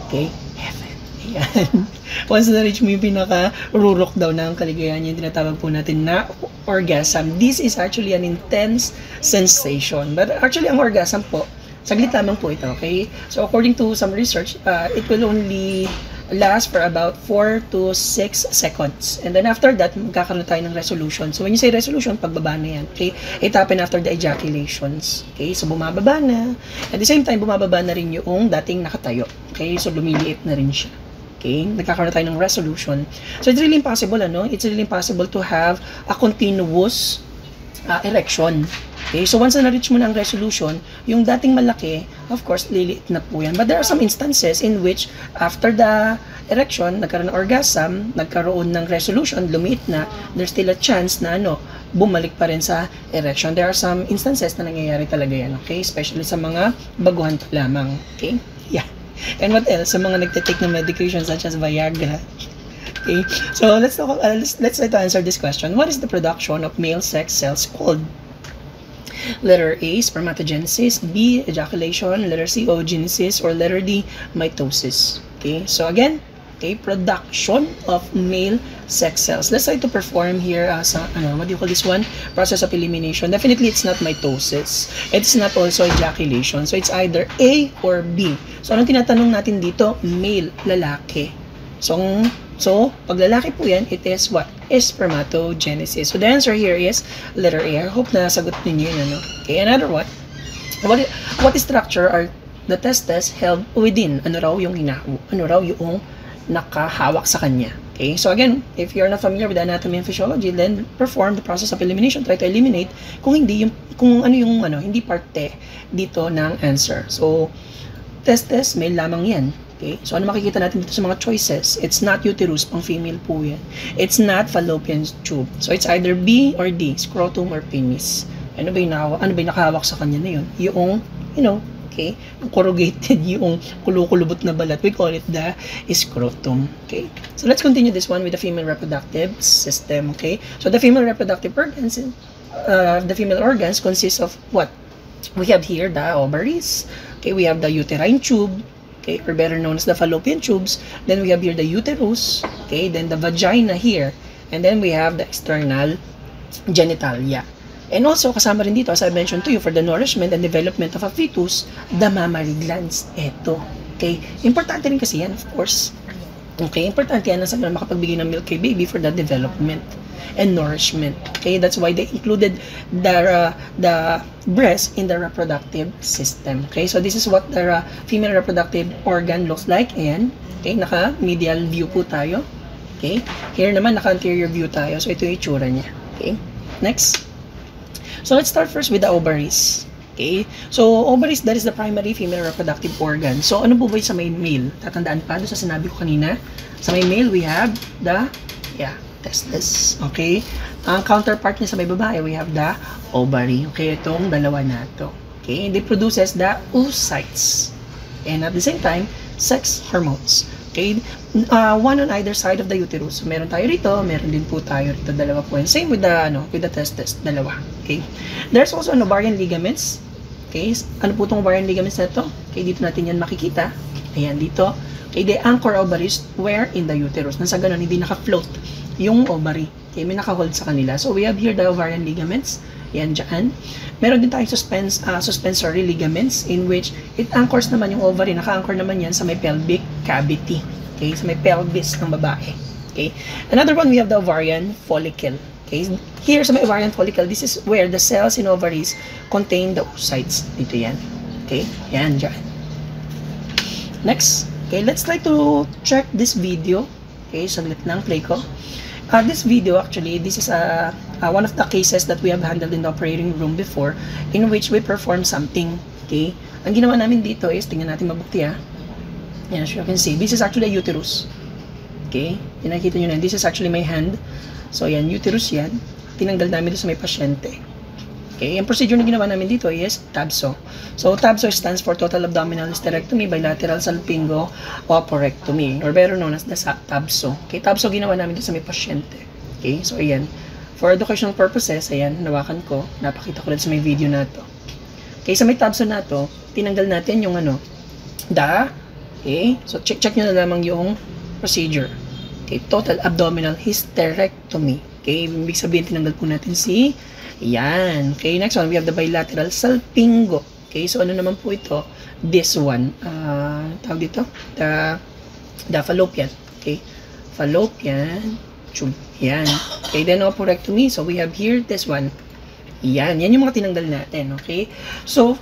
okay, heaven. Ayan. Once na-reach mo yung pinaka-rurok daw ng kaligayahan, yung tinatawag po natin na orgasm. This is actually an intense sensation. But actually, ang orgasm po, saglit lamang po ito, okay? So according to some research, it will only last for about 4 to 6 seconds. And then after that, magkakaroon tayo ng resolution. So when you say resolution, pagbaba na yan, okay? It happen after the ejaculations. Okay? So bumababa na. At the same time, bumababa na rin yung dating nakatayo. Okay? So lumiliit na rin siya. Okay? Nagkakaroon tayo ng resolution. So it's really impossible, It's really impossible to have a continuous erection. Okay, so once na-reach mo na ang resolution, yung dating malaki, of course, liliit na po yan. But there are some instances in which, after the erection, nagkaroon ng orgasm, nagkaroon ng resolution, lumiit na, there's still a chance na bumalik pa rin sa erection. There are some instances na nangyayari talaga yan, okay? Especially sa mga baguhan pa lamang, okay? Yeah. And what else? Sa mga nagtitake ng medication such as Viagra. Okay, so let's try to answer this question. What is the production of male sex cells called? Letter A, spermatogenesis. B, ejaculation. Letter C, oogenesis. Or letter D, mitosis. Okay, so again, okay, production of male sex cells. Let's try to perform here what do you call this one? Process of elimination. Definitely, it's not mitosis. It's not also ejaculation. So, it's either A or B. So, anong tinatanong natin dito? Male, lalaki. So, pag lalaki po yan, it is what? Is spermatogenesis. So, the answer here is letter A. I hope na sagot ninyo yun, Okay, another one. What structure are the testes held within? Ano raw yung nakahawak sa kanya? Okay, so again, if you're not familiar with anatomy and physiology, then perform the process of elimination. Try to eliminate kung hindi parte dito ng answer. So, testes, male lamang yan. Okay? So, ano makikita natin dito sa mga choices? It's not uterus, pang female po yan. It's not fallopian tube. So, it's either B or D, scrotum or penis. Ano ba yung nakahawak sa kanya na yun? Yung, okay, corrugated, yung kulukulubot na balat. We call it the scrotum. Okay? So, let's continue this one with the female reproductive system. Okay? So, the female reproductive organs, the female organs consist of what? We have here the ovaries. Okay? We have the uterine tube. Okay, or better known as the fallopian tubes. Then we have here the uterus, okay, then the vagina here, and then we have the external genitalia. And also, kasama rin dito, as I mentioned to you, for the nourishment and development of a fetus, the mammary glands. Ito, okay, importante rin kasi yan, of course. Okay, importante yan na makapagbigay ng milk kay baby for the development and nourishment. Okay, that's why they included the breast in the reproductive system. Okay, so this is what the female reproductive organ looks like. Ayan, okay, naka-medial view po tayo. Okay, here naman naka-anterior view tayo. So ito yung itsura niya. Okay, next. So let's start first with the ovaries. Okay, so ovaries, that is the primary female reproductive organ. So ano po ba sa may male? Tatandaan pa doon sa sinabi ko kanina. Sa may male, we have the, testes. Okay, ang counterpart niya sa may babae, we have the ovary. Okay, itong dalawa na to. Okay, and it produces the oocytes. And at the same time, sex hormones. Okay, one on either side of the uterus. So, meron tayo rito, meron din po tayo rito, dalawa po. And same with the testes, dalawa. Okay, there's also an ovarian ligaments. Okay, ano po itong ovarian ligaments na ito? Okay, dito natin yan makikita. Ayan, dito. Okay, the anchor ovaries were in the uterus. Nasa ganun, hindi naka-float yung ovary. Okay, may naka-hold sa kanila. So, we have here the ovarian ligaments. Yan, dyan. Meron din tayong suspensory ligaments in which it anchors naman yung ovary. Naka-anchor naman yan sa may pelvic cavity. Okay, sa may pelvis ng babae. Okay, another one, we have the ovarian follicle. Okay, here sa may ovarian follicle, this is where the cells in ovaries contain the oocytes. Dito yan. Okay, yan, dyan. Next. Okay, let's try to check this video. Okay, saglit lang, play ko. This video actually, this is one of the cases that we have handled in the operating room before in which we perform something. Okay, ang ginawa namin dito is, tingnan natin mabuti Yan, as you can see, this is actually a uterus. Okay, nakikita nyo na, this is actually my hand. So yan, uterus yan. Tinanggal namin dito sa may pasyente. Okay, yung procedure na ginawa namin dito is TABSO. So, TABSO stands for Total Abdominal Hysterectomy, Bilateral Salpingo Oophorectomy, or better known as the TABSO. Okay, TABSO ginawa namin dito sa may pasyente. Okay, so ayan. For educational purposes, ayan, nawakan ko. Napakita ko rin sa may video na to. Okay, sa may TABSO na to, tinanggal natin yung okay, so check nyo na lamang yung procedure. Okay, Total Abdominal Hysterectomy. Okay, ibig sabihin, tinanggal po natin yan. Okay, next one, we have the bilateral salpingo. Okay, so ano naman po ito? This one, tawag dito, the fallopian. Okay, fallopian tube. Yan. Okay, then oophorectomy. So we have here this one. Yan yung mga tinanggal natin. Okay, so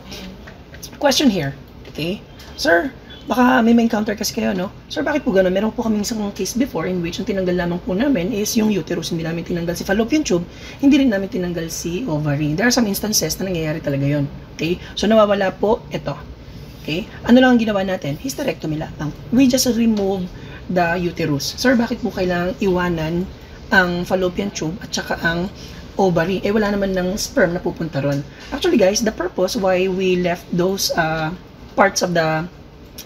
question here. Okay, sir, baka may encounter kasi kayo, no? Sir, bakit po gano'n? Meron po kaming isang case before in which yung tinanggal lamang po namin is yung uterus. Hindi namin tinanggal si fallopian tube, hindi rin namin tinanggal si ovary. There are some instances na nangyayari talaga yon. Okay? So, nawawala po ito. Okay? Ano lang ang ginawa natin? Hysterectomy lang. We just remove the uterus. Sir, bakit po kailangang iwanan ang fallopian tube at saka ang ovary? Eh, wala naman ng sperm na pupunta ron. Actually, guys, the purpose why we left those parts of the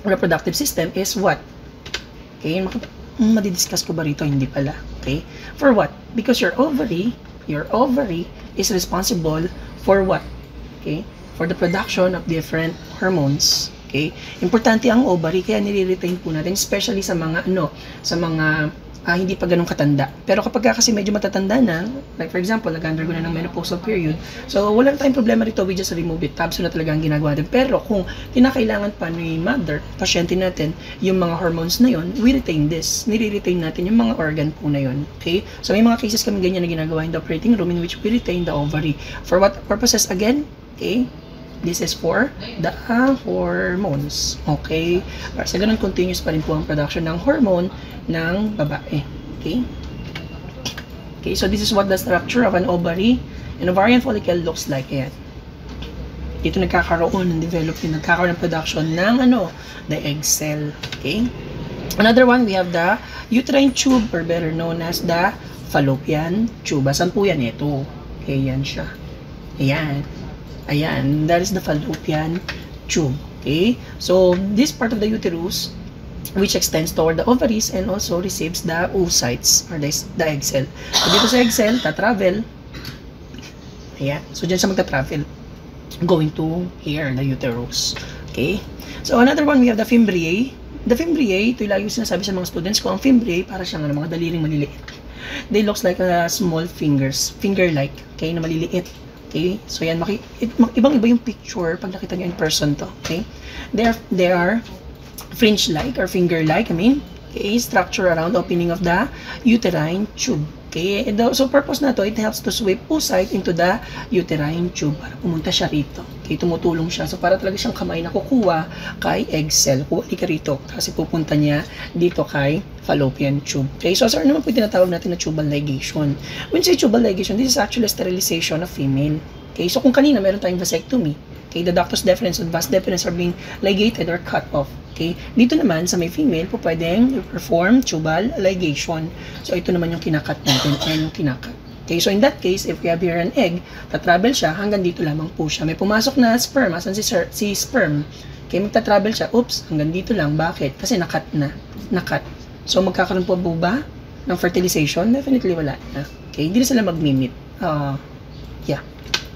reproductive system is what? Okay, madidiscuss ko ba rito? Hindi pala. Okay, for what? Because your ovary is responsible for what? Okay, for the production of different hormones. Okay, importante ang ovary, kaya nire-retain po natin, especially sa mga hindi pa ganun katanda. Pero kapag kasi medyo matatanda na, like for example, nag-undergo na ng menopausal period, so wala tayong problema rito, we just remove it. TABSO na talaga ang ginagawa din. Pero kung kinakailangan pa ni mother, pasyente natin, yung mga hormones na yon, we retain this. Nire-retain natin yung mga organ po na yon. Okay? So may mga cases kami ganyan na ginagawa in the operating room in which we retain the ovary. For what purposes again? Okay? This is for the hormones. Okay? Para sa ganun, continuous pa rin po ang production ng hormone ng babae. Okay? Okay, so this is what the structure of an ovary and ovarian follicle looks like. Ayan. Dito nagkakaroon ng development, nagkakaroon ng production ng the egg cell. Okay? Another one, we have the uterine tube, or better known as the fallopian tube. Saan po yan? Ito. Okay, yan siya. Ayan. Ayan. That is the fallopian tube. Okay? So, this part of the uterus, which extends toward the ovaries and also receives the oocytes, or the egg cell. So, dito sa egg cell, tatravel. Ayan. So, dyan siya magta-travel. Going to here, the uterus. Okay? So, another one, we have the fimbriae. The fimbriae, ito yung lagi sinasabi sa mga students ko, ang fimbriae, para siyang mga daliring maliliit. They looks like small fingers, finger-like, okay, na maliliit. Okay? So, yan, ibang-iba yung picture pag nakita nyo in person to. Okay? They are fringe-like or finger-like, okay, structure around the opening of the uterine tube. Okay, so purpose na to, it helps to sweep oocyte into the uterine tube para pumunta siya rito. Okay, tumutulong siya. So para talaga siyang kamay na kukuha kay egg cell. Kuha ka rito kasi pupunta niya dito kay fallopian tube. Okay, so sir naman po tinatawag natin na tubal ligation. When say tubal ligation, this is actually a sterilization of female. Okay, so kung kanina meron tayong vasectomy, okay, the ductus deferens and vas deferens are being ligated or cut off. Okay, dito naman sa may female po pwedeng perform tubal ligation. So ito naman yung kinakat natin, ayan yung kinakat. Okay, so in that case, if we have here an egg, tatravel siya, hanggang dito lamang po siya. May pumasok na sperm, asan si sperm? Okay, magtatravel siya, oops, hanggang dito lang. Bakit? Kasi nakat na. Nakat. So magkakaroon po ba ng fertilization? Definitely wala na. Okay, hindi na sila mag-mimit. Yeah.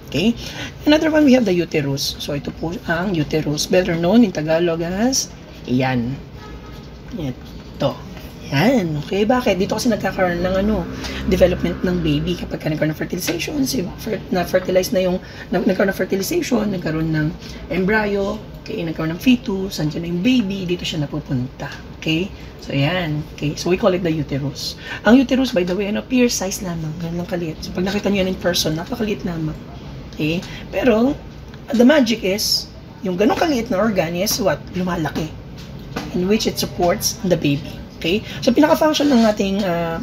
Okay. Another one, we have the uterus. So ito po ang uterus, better known in Tagalog as yan. Ito. Yan. Okay, bakit? Dito kasi nagkakaroon ng development ng baby kapag nagkaroon ng fertilization, na-fertilize na yung, nagkaroon ng fertilization, nagkaroon ng embryo, okay, nagkaroon ng fetus, andyan na yung baby, dito siya napupunta. Okay? So, yan. Okay? So, we call it the uterus. Ang uterus, by the way, pear size lamang. Ganun lang kaliit. So, pag nakita nyo yan in person, napakaliit lamang. Okay? Pero, the magic is, yung ganun kaliit na organ is what? Lumalaki. In which it supports the baby. Okay? So, pinaka-function ng ating,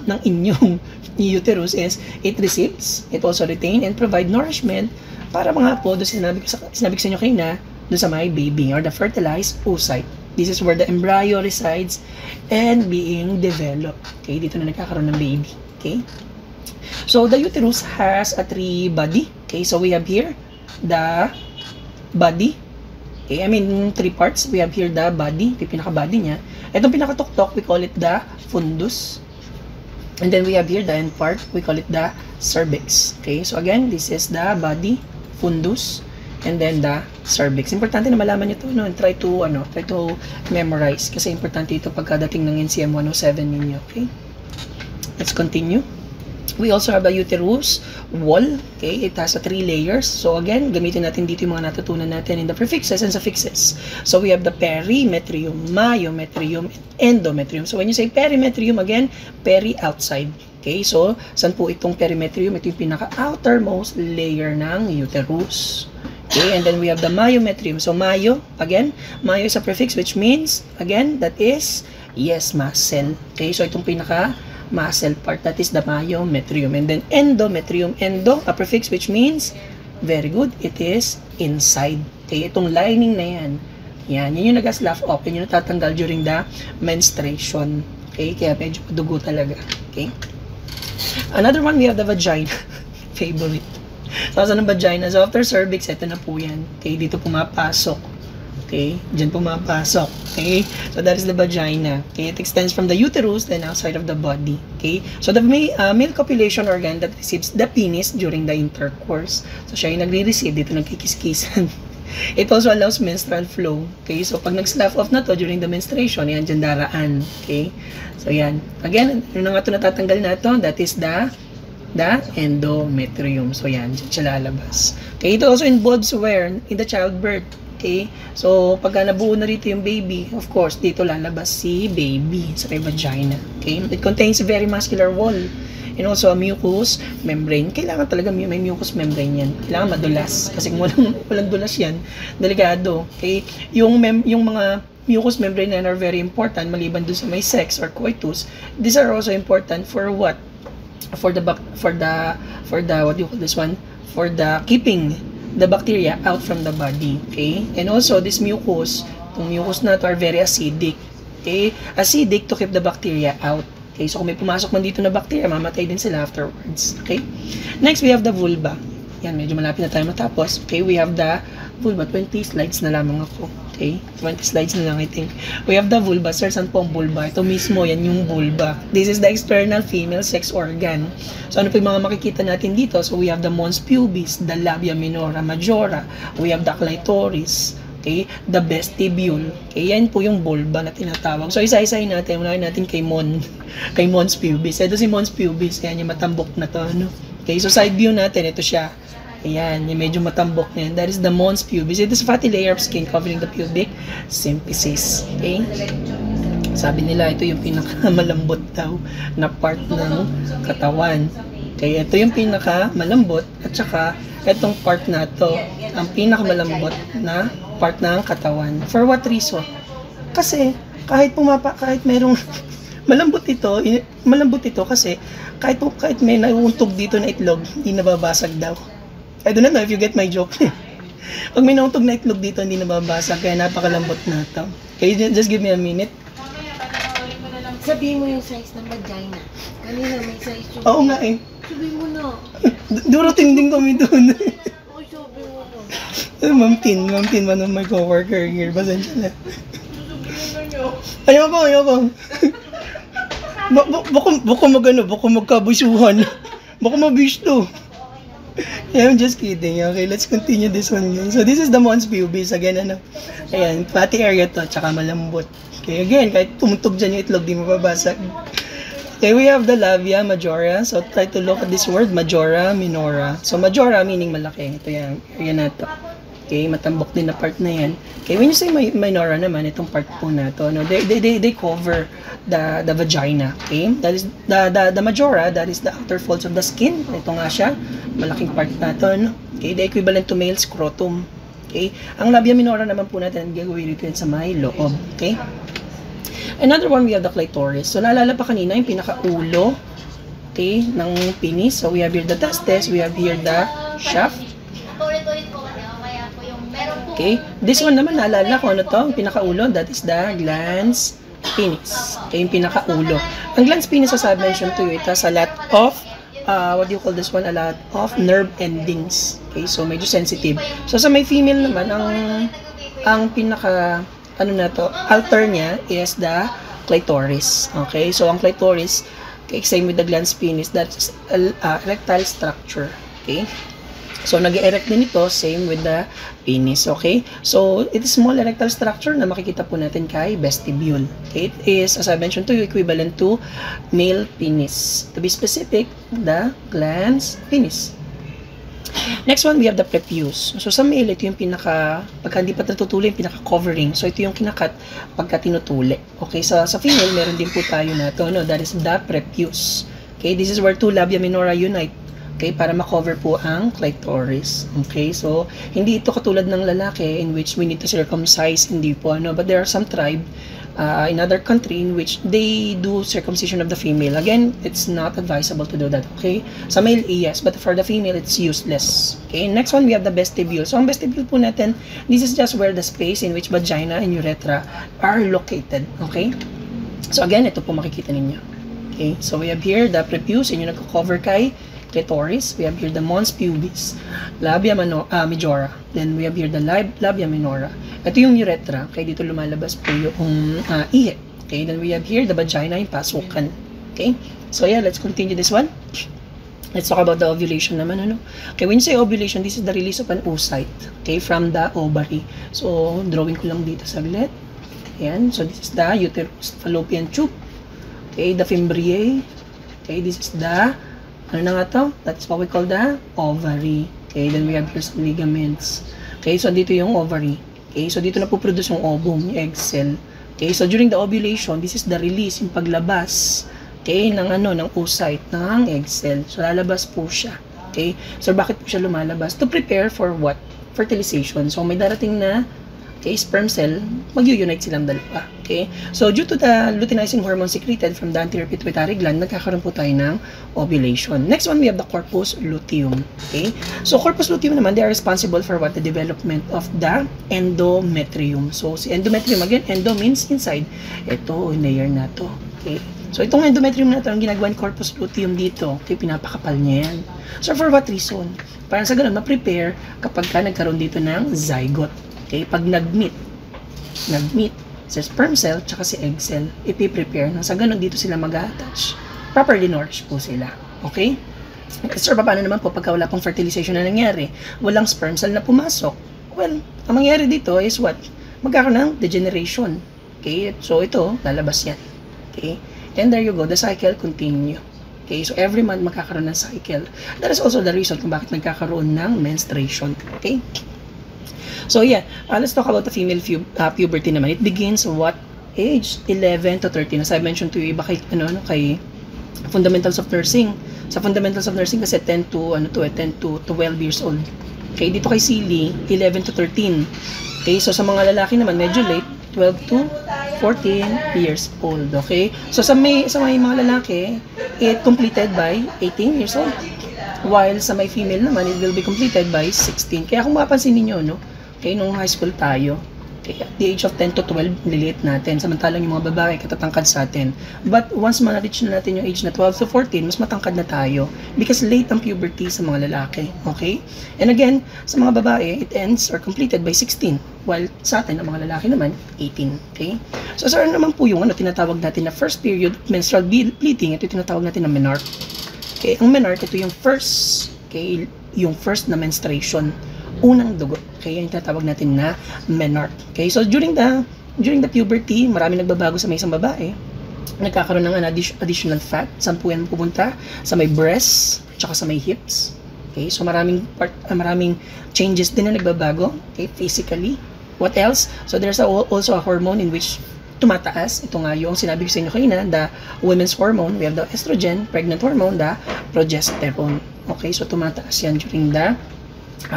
ng inyong uterus is, it receives, it also retain, and provide nourishment para mga po, doon sinabi ko sa inyo kanina, doon sa my baby, or the fertilized oocyte. This is where the embryo resides and being developed. Okay? Dito na nagkakaroon ng baby. Okay? So, the uterus has a 3 body. Okay? So, we have here the body. Okay, 3 parts. We have here the body, yung pinaka-body niya. Itong pinaka-tuktok, we call it the fundus. And then we have here the end part, we call it the cervix. Okay, so again, this is the body, fundus, and then the cervix. Importante na malaman niyo ito, try to memorize kasi importante ito pagkadating ng NCM 107 ninyo. Okay, let's continue. We also have a uterus wall. Okay, it has 3 layers. So again, gamitin natin dito yung mga natutunan natin in the prefixes and suffixes. So we have the perimetrium, myometrium, endometrium. So when you say perimetrium, again, peri outside. Okay, so saan po itong perimetrium? Ito yung pinaka-outermost layer ng uterus. Okay, and then we have the myometrium. So myo, again, myo is a prefix which means, again, that is, yes, muscle. Okay, so itong muscle part, that is the myometrium. And then endometrium, endo, a prefix which means, very good, it is inside. Okay, itong lining na yan, yan yung nag-slough off, yun yung natatanggal during the menstruation. Okay, kaya medyo dugo talaga. Okay, another one, we have the vagina. Favorite. So, saan ang vagina? So, after cervix, ito na po yan. Okay, dito pumapasok. Okay, dyan pumapasok. Okay, so that is the vagina. Okay, it extends from the uterus then outside of the body. Okay, so the male copulation organ that receives the penis during the intercourse. So siya yung nagre-receive, dito nagkikis-kisan. It also allows menstrual flow. Okay, so pag nag-slough off na to during the menstruation, yan dyan daraan. Okay, so yan. Again, yun na nga ito natatanggal na ito, that is the endometrium. So yan, dyan siya lalabas. Okay, it also involves where? In the childbirth. Okay, so pagka nabuo na rito yung baby, of course, dito lalabas si baby sa may vagina. Okay, it contains a very muscular wall and also a mucous membrane. Kailangan talaga may mucous membrane yan. Kailangan madulas kasi kung walang dulas yan, delikado. Okay, yung mga mucous membrane yan are very important maliban dun sa may sex or coitus. These are also important for what? For the what do you call this one? For the keeping the bacteria out from the body. Okay? And also, this mucus, itong mucus na to are very acidic. Okay? Acidic to keep the bacteria out. Okay? So, kung may pumasok man dito na bacteria, mamatay din sila afterwards. Okay? Next, we have the vulva. Yan, medyo malapit na tayo matapos. Okay? We have the vulva. 20 slides na lamang ako. Okay? 20 slides na lang, I think. We have the vulva. Sir, saan po ang vulva? Ito mismo, yan yung vulva. This is the external female sex organ. So, ano po yung mga makikita natin dito? So, we have the mons pubis, the labia minora majora. We have the clitoris. Okay? The vestibule. Okay? Yan po yung vulva na tinatawag. So, isa-isahin natin. Unahin natin kay mons pubis. Ito si mons pubis. Yan, yung matambok na to. Ano? Okay? So, side view natin. Ito siya. Ayan, yung medyo matambok na yan. That is the mons pubis. It is a fatty layer of skin covering the pubic symphysis. Okay? Sabi nila, ito yung pinakamalambot daw na part ng katawan. Okay, ito yung pinakamalambot at saka itong part na to ang pinakamalambot na part ng katawan. For what reason? Kasi kahit merong malambot ito kasi kahit may nauuntog dito na itlog, hindi nababasag daw. I don't know if you get my joke. Pag may nauntog na itlog dito, hindi nababasag. Kaya napakalambot na ito. Okay, just give me a minute. Sabihin mo yung size ng vagina. Kanina may size yung... Oo nga eh. Sabihin mo na. Durating din kami doon. Oo, sabihin mo na. Ma'am Tin, one of my coworker here. Pasensya na. Sabihin na nyo. Ayoko. Baka magkabusuhan. Baka mabisto. Yeah, I'm just kidding. Okay, let's continue this one. So, this is the mons pubis. Again, ayan, fatty area to, tsaka malambot. Okay, again, kahit tumutog dyan yung itlog, di mababasag. Okay, we have the labia majora. So, try to look at this word, majora minora. So, majora meaning malaki. Ito yan, area na to. Okay, matambok din na part na yan. Okay, when you say minora naman, itong part po na to, no, they cover the vagina. Okay, that is the majora, that is the outer folds of the skin. Ito nga siya, malaking part na to, no? Okay, the equivalent to male scrotum. Okay, ang labia minora naman po natin, gagawin dito sa may loob. Okay, another one, we have the clitoris. So, naalala pa kanina, yung pinakaulo, okay, ng penis. So, we have here the testes, we have here the shaft. Okay, this one naman, naalala ko ano to, yung pinakaulo, that is the glans penis. Okay, yung pinakaulo. Ang glans penis, as I mentioned to you, it has a lot of, what do you call this one, a lot of nerve endings. Okay, so medyo sensitive. So sa may female naman, ang pinaka, ano na to, altar niya is the clitoris. Okay, so ang clitoris, okay, same with the glans penis, that's erectile structure. Okay. So, nag-erect din ito, same with the penis, okay? So, it is small erectile structure na makikita po natin kay vestibule. Okay? It is, as I mentioned to you, equivalent to male penis. To be specific, the glans penis. Next one, we have the prepuce. So, sa male, ito yung pagka hindi pa natutuli, yung pinaka-covering. So, ito yung kinakat pagka tinutuli. Okay? Sa female, meron din po tayo na ito, no? That is the prepuce. Okay? This is where two labia minora unite. Okay, para ma-cover po ang clitoris. Okay, so hindi ito katulad ng lalaki in which we need to circumcise, hindi po ano, but there are some tribe in other country in which they do circumcision of the female. Again, it's not advisable to do that, okay? Sa male, yes, but for the female, it's useless. Okay, next one, we have the vestibule. So, ang vestibule po natin, this is just where the space in which vagina and urethra are located, okay? So, again, ito po makikita ninyo. Okay, so we have here the prepuce, and yung nagko-cover kay clitoris. We have here the mons pubis, labia majora. Then we have here the labia minora. Ito yung urethra. Okay, dito lumalabas po yung ihi. Okay, then we have here the vagina, yung pasukan. Okay, so yeah, let's continue this one. Let's talk about the ovulation naman, ano? Okay, when you say ovulation, this is the release of an oocyte, okay, from the ovary. So, drawing ko lang dito saglit. Ayan, so this is the uterus, fallopian tube. Okay, the fimbriae. Okay, this is the ano na nga to? That's what we call the ovary. Okay, then we have here some ligaments. Okay, so dito yung ovary. Okay, so dito na po produce yung ovum, yung egg cell. Okay, so during the ovulation, this is the release, yung paglabas, okay, ng ng oocyte, ng egg cell. So lalabas po siya. Okay, so bakit po siya lumalabas? To prepare for what? Fertilization. So may darating na okay, sperm cell, mag-unite silang dalawa. Okay? So, due to the luteinizing hormone secreted from the anterior pituitary gland, nagkakaroon po tayo ng ovulation. Next one, we have the corpus luteum. Okay? So, corpus luteum naman, they are responsible for what? The development of the endometrium. So, si endometrium, again, endo means inside. Ito, layer na to. Okay? So, itong endometrium na ito, ang ginagawa ng corpus luteum dito, okay, pinapakapal niya yan. So, for what reason? Para sa ganun, ma-prepare kapag ka nagkaroon dito ng zygote. Okay? Pag nag-meet sa sperm cell tsaka si egg cell, ipiprepare na sa ganun dito sila mag-attach. Properly nourished po sila. Okay? Sir, paano naman po pagka wala pong fertilization na nangyari? Walang sperm cell na pumasok. Well, ang mangyari dito is what? Magkakaroon ng degeneration. Okay? So, ito, lalabas yan. Okay? And there you go. The cycle continue. Okay? So, every month magkakaroon ng cycle. That is also the reason kung bakit nagkakaroon ng menstruation. Okay? So, yeah. Let's talk about the female puberty naman. It begins what age? 11 to 13. As I mentioned to you, iba kay, kay fundamentals of nursing. Sa fundamentals of nursing kasi 10 to 12 years old. Okay, dito kay Silly, 11 to 13. Okay, so sa mga lalaki naman medyo late, 12 to 14 years old. Okay? So sa may mga lalaki, it completed by 18 years old. While sa may female naman, it will be completed by 16. Kaya kung mapapansin niyo, no? Okay, nung high school tayo, okay, at the age of 10 to 12, nililate natin. Samantalang yung mga babae, katatangkad sa atin. But once ma-reach na natin yung age na 12 to 14, mas matangkad na tayo. Because late ang puberty sa mga lalaki. Okay? And again, sa mga babae, it ends or completed by 16. While sa atin, ang mga lalaki naman, 18. Okay? So, saan naman po yung tinatawag natin na first period menstrual bleeding? Ito yung tinatawag natin na menarche. Okay? Ang menarche, ito yung first, okay, yung first na menstruation. Unang dugo. Okay, yung tinatawag natin na menarche. Okay, so during the puberty, marami nagbabago sa may isang babae. Nagkakaroon ng additional fat. Saan po yan pupunta? Sa may breasts, tsaka sa may hips. Okay, so maraming changes din na nagbabago. Okay, physically. What else? So there's also a hormone in which tumataas. Ito nga yung sinabi ko sa inyo kanina, the women's hormone. We have the estrogen, pregnant hormone, the progesterone. Okay, so tumataas yan during the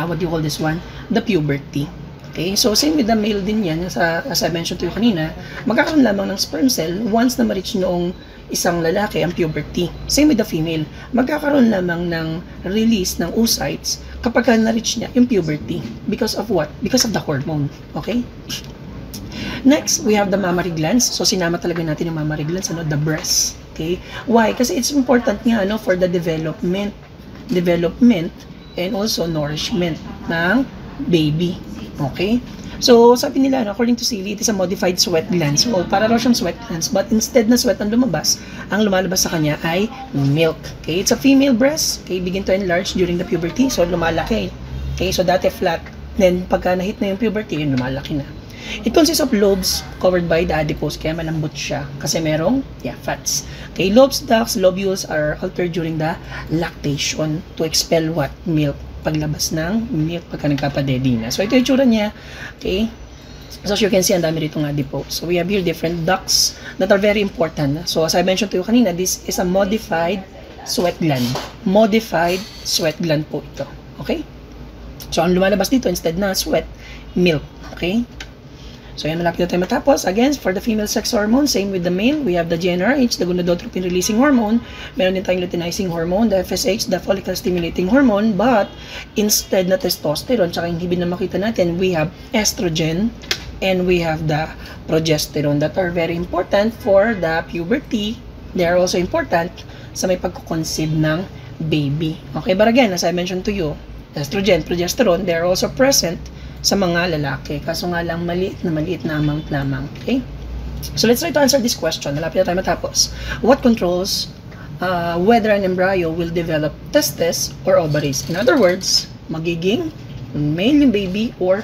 what do you call this one? The puberty. Okay, so same with the male din yan, as I mentioned to you kanina, magkakaroon lamang ng sperm cell once na ma-reach noong isang lalaki ang puberty. Same with the female, magkakaroon lamang ng release ng oocytes kapag na-reach niya yung puberty. Because of what? Because of the hormone. Okay? Next, we have the mammary glands. So sinama talaga natin yung mammary glands, the breast. Okay? Why? Kasi it's important nga for the development and also nourishment ng baby. Okay? So, sabi nila, according to Silly, it is a modified sweat gland. So, para raw siyang sweat glands. But instead na sweat ang lumabas, ang lumalabas sa kanya ay milk. Okay? It's a female breast. Okay? Begin to enlarge during the puberty. So, lumalaki. Okay? So, dati flat. Then, pagka na-hit na yung puberty, yun lumalaki na. It consists of lobes covered by the adipose. Kaya malambot siya. Kasi merong, fats. Okay? Lobes, ducts, lobules are altered during the lactation to expel what? Milk. Paglabas ng milk pagka nagpapadedi na. So, ito yung tsura niya. Okay? So, as you can see, ang dami rito ng adipose. So, we have here different ducts that are very important. So, as I mentioned to you kanina, this is a modified sweat gland. Modified sweat gland po ito. Okay? So, ang lumalabas dito, instead na sweat, milk. Okay? So, yan, malapit na tayo matapos. Again, for the female sex hormone, same with the male. We have the GnRH, the gonadotropin-releasing hormone. Meron din tayong luteinizing hormone, the FSH, the follicle-stimulating hormone. But, instead na testosterone, tsaka yung hibin na makita natin, we have estrogen and we have the progesterone that are very important for the puberty. They are also important sa may pagkukonceive ng baby. Okay, but again, as I mentioned to you, estrogen, progesterone, they are also present sa mga lalaki. Kaso nga lang, maliit na amount lamang. Okay? So, let's try to answer this question. Malapit na tayo matapos. What controls whether an embryo will develop testes or ovaries? In other words, magiging male yung baby or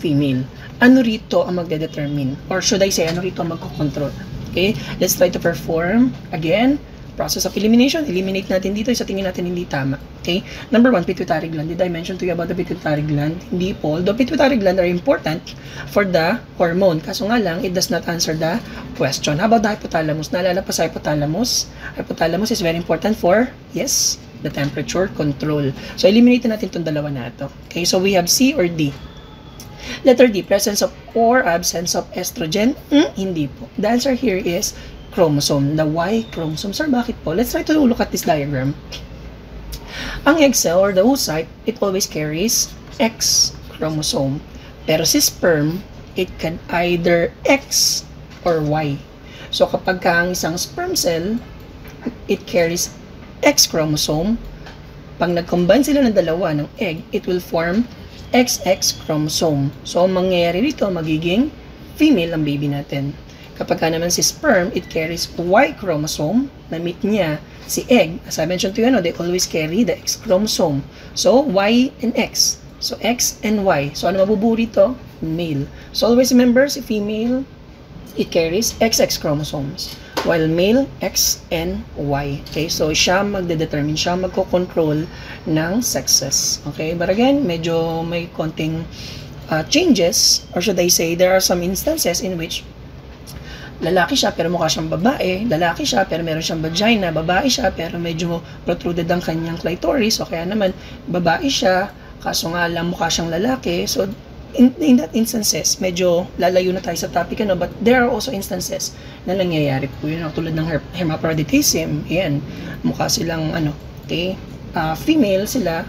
female. Ano rito ang magdedetermine? Or should I say, ano rito ang magkocontrol? Okay? Let's try to perform, again, process of elimination. Eliminate natin dito, sa tingin natin hindi tama. Okay? Number 1, pituitary gland. Did I mention to you about the pituitary gland? Hindi po. The pituitary gland are important for the hormone. Kaso nga lang, it does not answer the question. How about the hypothalamus? Naalala pa sa hypothalamus? Hypothalamus is very important for, yes, the temperature control. So, eliminate natin itong dalawa na ito. Okay? So, we have C or D. Letter D, presence of or absence of estrogen? Hindi po. The answer here is chromosome. The Y chromosome. Sir, bakit po? Let's try to look at this diagram. Ang egg cell or the oocyte, it always carries X chromosome. Pero si sperm, it can either X or Y. So kapag ka ang isang sperm cell, it carries X chromosome. Pag nag-combine sila ng dalawa ng egg, it will form XX chromosome. So, ang mangyayari dito, magiging female ang baby natin. Kapag ka naman si sperm, it carries Y chromosome. Na-meet niya si egg. As I mentioned to you, they always carry the X chromosome. So, Y and X. So, X and Y. So, ano mabubuo dito? Male. So, always remember, si female, it carries XX chromosomes. While male, X and Y. Okay, so siya magdedetermine, siya magko-control ng sexes. Okay, but again, medyo may konting changes, or should I say, there are some instances in which lalaki siya pero mukha siyang babae, lalaki siya pero meron siyang vagina, babae siya pero medyo protruded ang kanyang clitoris, o kaya naman babae siya, kaso nga lang mukha siyang lalaki. So, in that instances, medyo lalayo na tayo sa topic, but there are also instances na nangyayari po yun, tulad ng hermaphroditism. Ayan, mukha silang, okay, female sila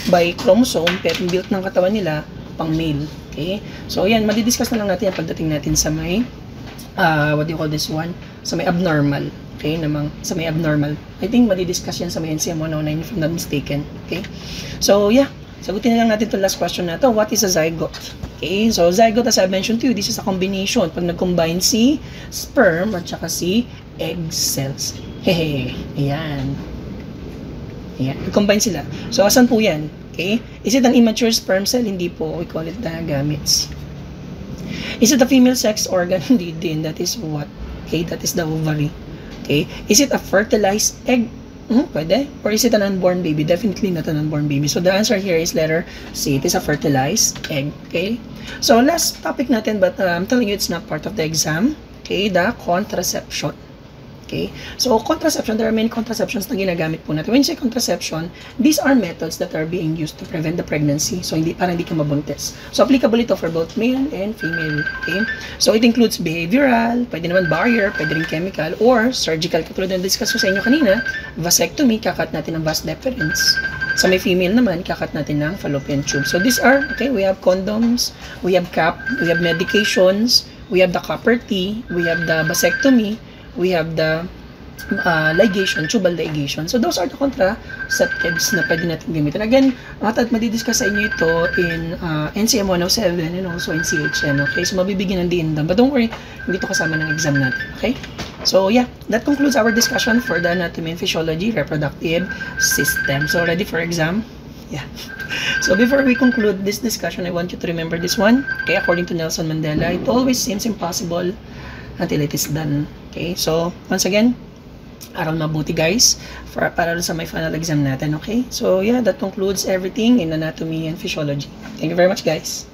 by chromosome, pero yung built ng katawan nila, pang male. Okay, so yan, madidiscuss na lang natin yan pagdating natin sa may, what do you call this one? Sa may abnormal. Okay, sa may abnormal. I think madidiscuss yan sa may NCM 109 if I'm not mistaken. Okay, so yeah, sagutin na lang natin itong last question na to. What is a zygote? Okay, so zygote, as I mentioned to you, this is a combination. Pag nag-combine si sperm at saka si egg cells. Hehe, ayan. Ayan, nag-combine sila. So, asan po yan? Okay, is it an immature sperm cell? Hindi po. We call it the gametes. Is it a female sex organ? Hindi din. That is what? Okay, that is the ovary. Okay, is it a fertilized egg? Pwede. Or is it an unborn baby? Definitely not an unborn baby. So the answer here is letter C. It is a fertilized egg. Okay. So last topic natin, but I'm telling you it's not part of the exam. Okay, the contraception. Okay. So contraception, there are many contraceptions na ginagamit po natin. When you say contraception, these are methods that are being used to prevent the pregnancy. So para hindi ka mabuntis. So applicable ito for both male and female. Okay. So it includes behavioral, pwede naman barrier, pwede rin chemical, or surgical. Katulad na discuss ko sa inyo kanina, vasectomy, kakat natin ng vas deferens. Sa may female naman, kakat natin ng fallopian tube. So these are, okay, we have condoms, we have cap, we have medications, we have the copper T, we have the vasectomy, we have the ligation, tubal ligation. So those are the contraceptives na pwede natin gamitin. Again, madidiscuss sa inyo ito in NCM 107 and also in CHN. Okay, so mabibigyan ng DNDAM. But don't worry, hindi ito kasama ng exam natin. Okay, so yeah, that concludes our discussion for the anatomy and physiology reproductive system. So ready for exam? Yeah. So before we conclude this discussion, I want you to remember this one. Okay, according to Nelson Mandela, it always seems impossible until it is done. Okay, so once again, aral mabuti guys para sa my final exam natin. Okay, so yeah, that concludes everything in anatomy and physiology. Thank you very much guys.